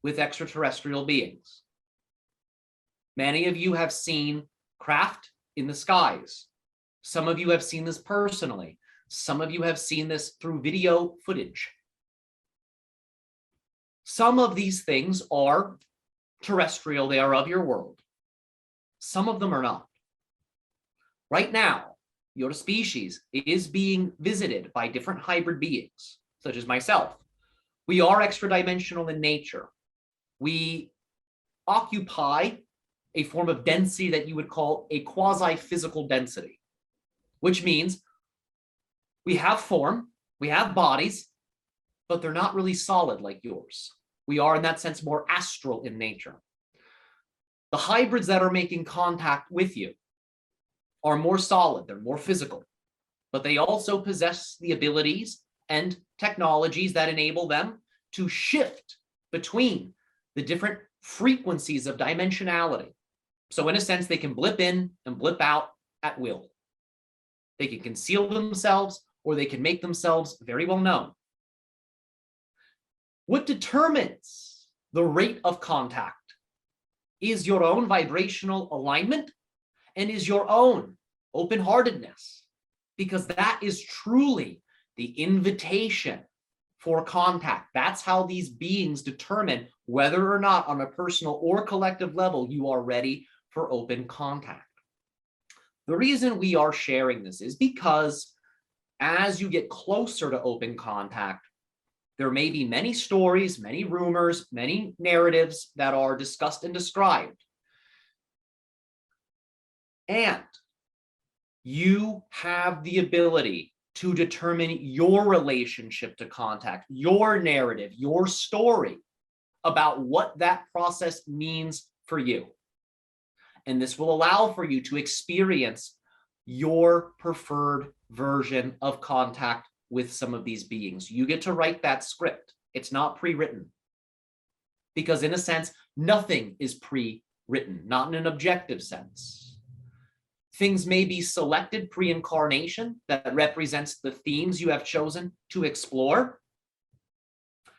with extraterrestrial beings. Many of you have seen craft in the skies. Some of you have seen this personally. Some of you have seen this through video footage. Some of these things are terrestrial, they are of your world. Some of them are not. Right now, your species is being visited by different hybrid beings, such as myself. We are extra-dimensional in nature. We occupy a form of density that you would call a quasi-physical density, which means we have form, we have bodies, but they're not really solid like yours. We are, in that sense, more astral in nature. The hybrids that are making contact with you are more solid, they're more physical, but they also possess the abilities and technologies that enable them to shift between the different frequencies of dimensionality. So in a sense, they can blip in and blip out at will. They can conceal themselves, or they can make themselves very well known. What determines the rate of contact is your own vibrational alignment and is your own open-heartedness, because that is truly the invitation for contact. That's how these beings determine whether or not on a personal or collective level you are ready for open contact. The reason we are sharing this is because as you get closer to open contact, there may be many stories, many rumors, many narratives that are discussed and described. And you have the ability to determine your relationship to contact, your narrative, your story about what that process means for you. And this will allow for you to experience your preferred version of contact with some of these beings. You get to write that script. It's not pre-written. Because in a sense, nothing is pre-written, not in an objective sense. Things may be selected pre-incarnation that represents the themes you have chosen to explore.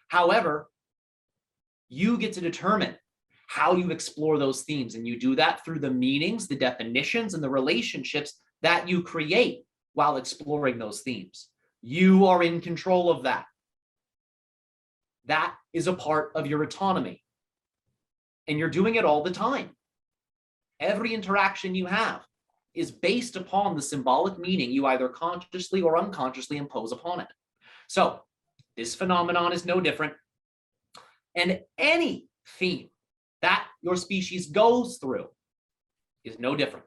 However, you get to determine how you explore those themes, and you do that through the meanings, the definitions, and the relationships that you create while exploring those themes. You are in control of that. That is a part of your autonomy. And you're doing it all the time. Every interaction you have is based upon the symbolic meaning you either consciously or unconsciously impose upon it. So this phenomenon is no different. And any theme that your species goes through is no different.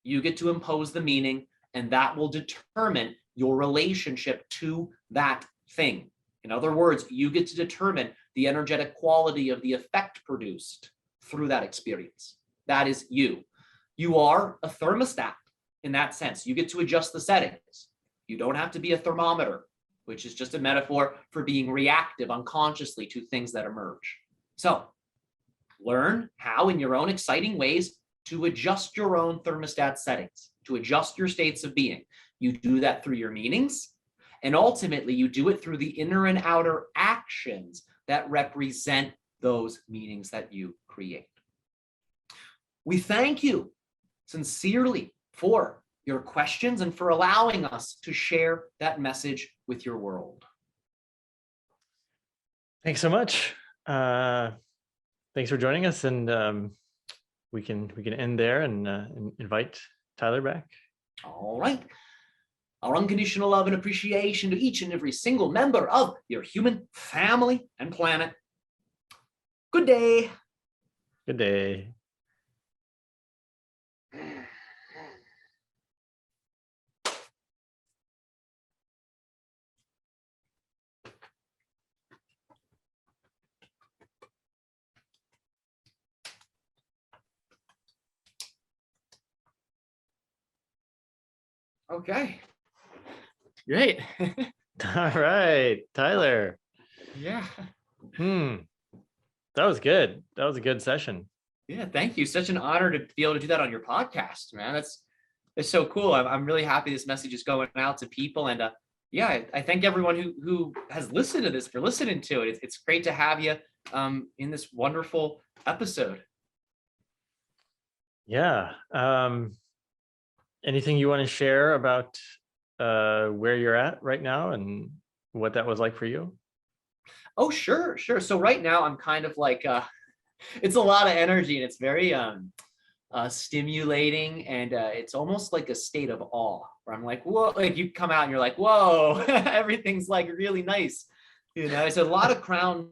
You get to impose the meaning, and that will determine your relationship to that thing. In other words, you get to determine the energetic quality of the effect produced through that experience. That is you. You are a thermostat in that sense. You get to adjust the settings. You don't have to be a thermometer, which is just a metaphor for being reactive unconsciously to things that emerge. So learn how, in your own exciting ways, to adjust your own thermostat settings, to adjust your states of being. You do that through your meanings, and ultimately you do it through the inner and outer actions that represent those meanings that you create. We thank you sincerely for your questions and for allowing us to share that message with your world. Thanks so much. Thanks for joining us, and we can end there and invite Tyler back. All right. Our unconditional love and appreciation to each and every single member of your human family and planet. Good day. Good day. Okay. Great. All right, Tyler. Yeah. That was good. That was a good session. Yeah, thank you. Such an honor to be able to do that on your podcast, man. It's so cool. I'm really happy this message is going out to people, and yeah, I thank everyone who has listened to this for listening to it. It's great to have you in this wonderful episode. Yeah. Anything you want to share about where you're at right now and what that was like for you? Oh, sure. So right now I'm kind of like it's a lot of energy, and it's very stimulating, and it's almost like a state of awe where I'm like, whoa, like you come out and you're like, whoa, everything's like really nice. It's a lot of crown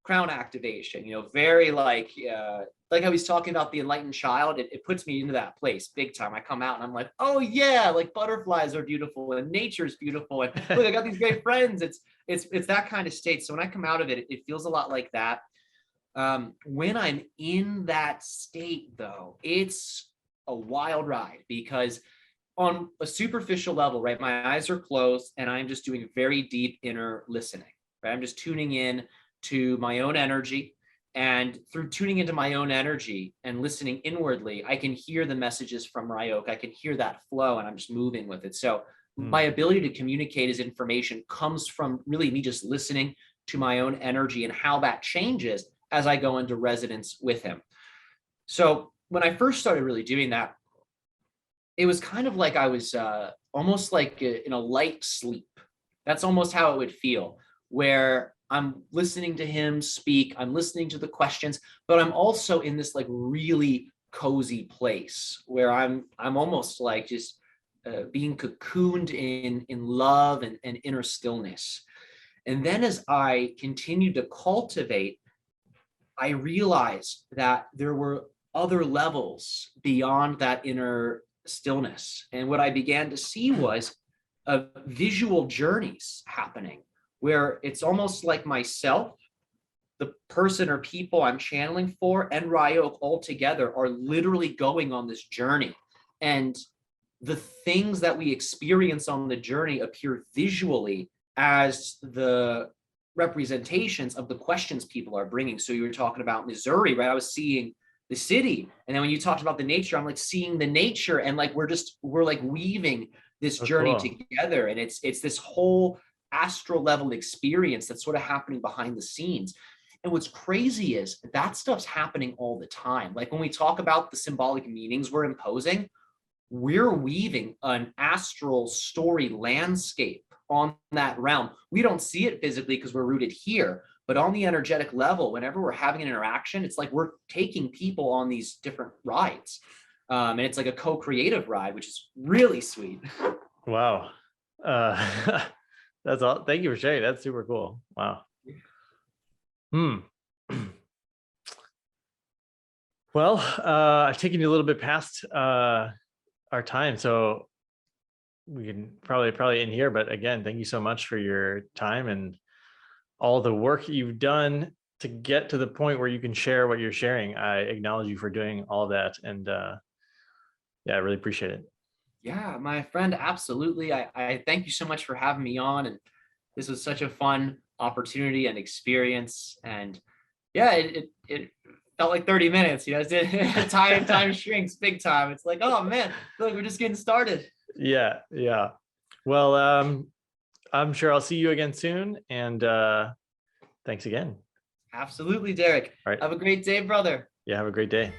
activation, very like I was talking about the enlightened child. It puts me into that place big time. I come out and I'm like, oh yeah, like butterflies are beautiful and nature's beautiful, and look, I got these great friends. It's that kind of state. So when I come out of it, it feels a lot like that. When I'm in that state, though, it's a wild ride, because on a superficial level, right, my eyes are closed and I'm just doing very deep inner listening, right? I'm just tuning in to my own energy, and through tuning into my own energy and listening inwardly, I can hear the messages from Ryok. I can hear that flow, and I'm just moving with it. So my ability to communicate his information comes from really me just listening to my own energy and how that changes as I go into resonance with him. So when I first started really doing that, it was kind of like I was almost like in a light sleep. That's almost how it would feel, where I'm listening to him speak, I'm listening to the questions, but I'm also in this like really cozy place where I'm almost like just being cocooned in love and inner stillness. And then as I continued to cultivate, I realized that there were other levels beyond that inner stillness. And what I began to see was visual journeys happening, where it's almost like myself, the person or people I'm channeling for, and Ryok all together are literally going on this journey. And the things that we experience on the journey appear visually as the representations of the questions people are bringing. So you were talking about Missouri, right? I was seeing the city. And then when you talked about the nature, I'm like seeing the nature, and like we're like weaving this journey together. And it's this whole astral level experience that's sort of happening behind the scenes. And what's crazy is that stuff's happening all the time. Like when we talk about the symbolic meanings we're imposing, we're weaving an astral story landscape on that realm. We don't see it physically because we're rooted here, but on the energetic level, whenever we're having an interaction, it's like we're taking people on these different rides. And it's like a co-creative ride, which is really sweet. Wow. That's all. Thank you for sharing. That's super cool. Wow. Well, I've taken you a little bit past our time, so we can probably end here. But again, thank you so much for your time and all the work you've done to get to the point where you can share what you're sharing. I acknowledge you for doing all of that, and yeah, I really appreciate it. Yeah, my friend, absolutely. I thank you so much for having me on. And this was such a fun opportunity and experience. And yeah, it felt like 30 minutes. Time shrinks big time. It's like, oh man, look, we're just getting started. Yeah, yeah. Well, I'm sure I'll see you again soon, and thanks again. Absolutely, Derek. All right. Have a great day, brother. Yeah, have a great day.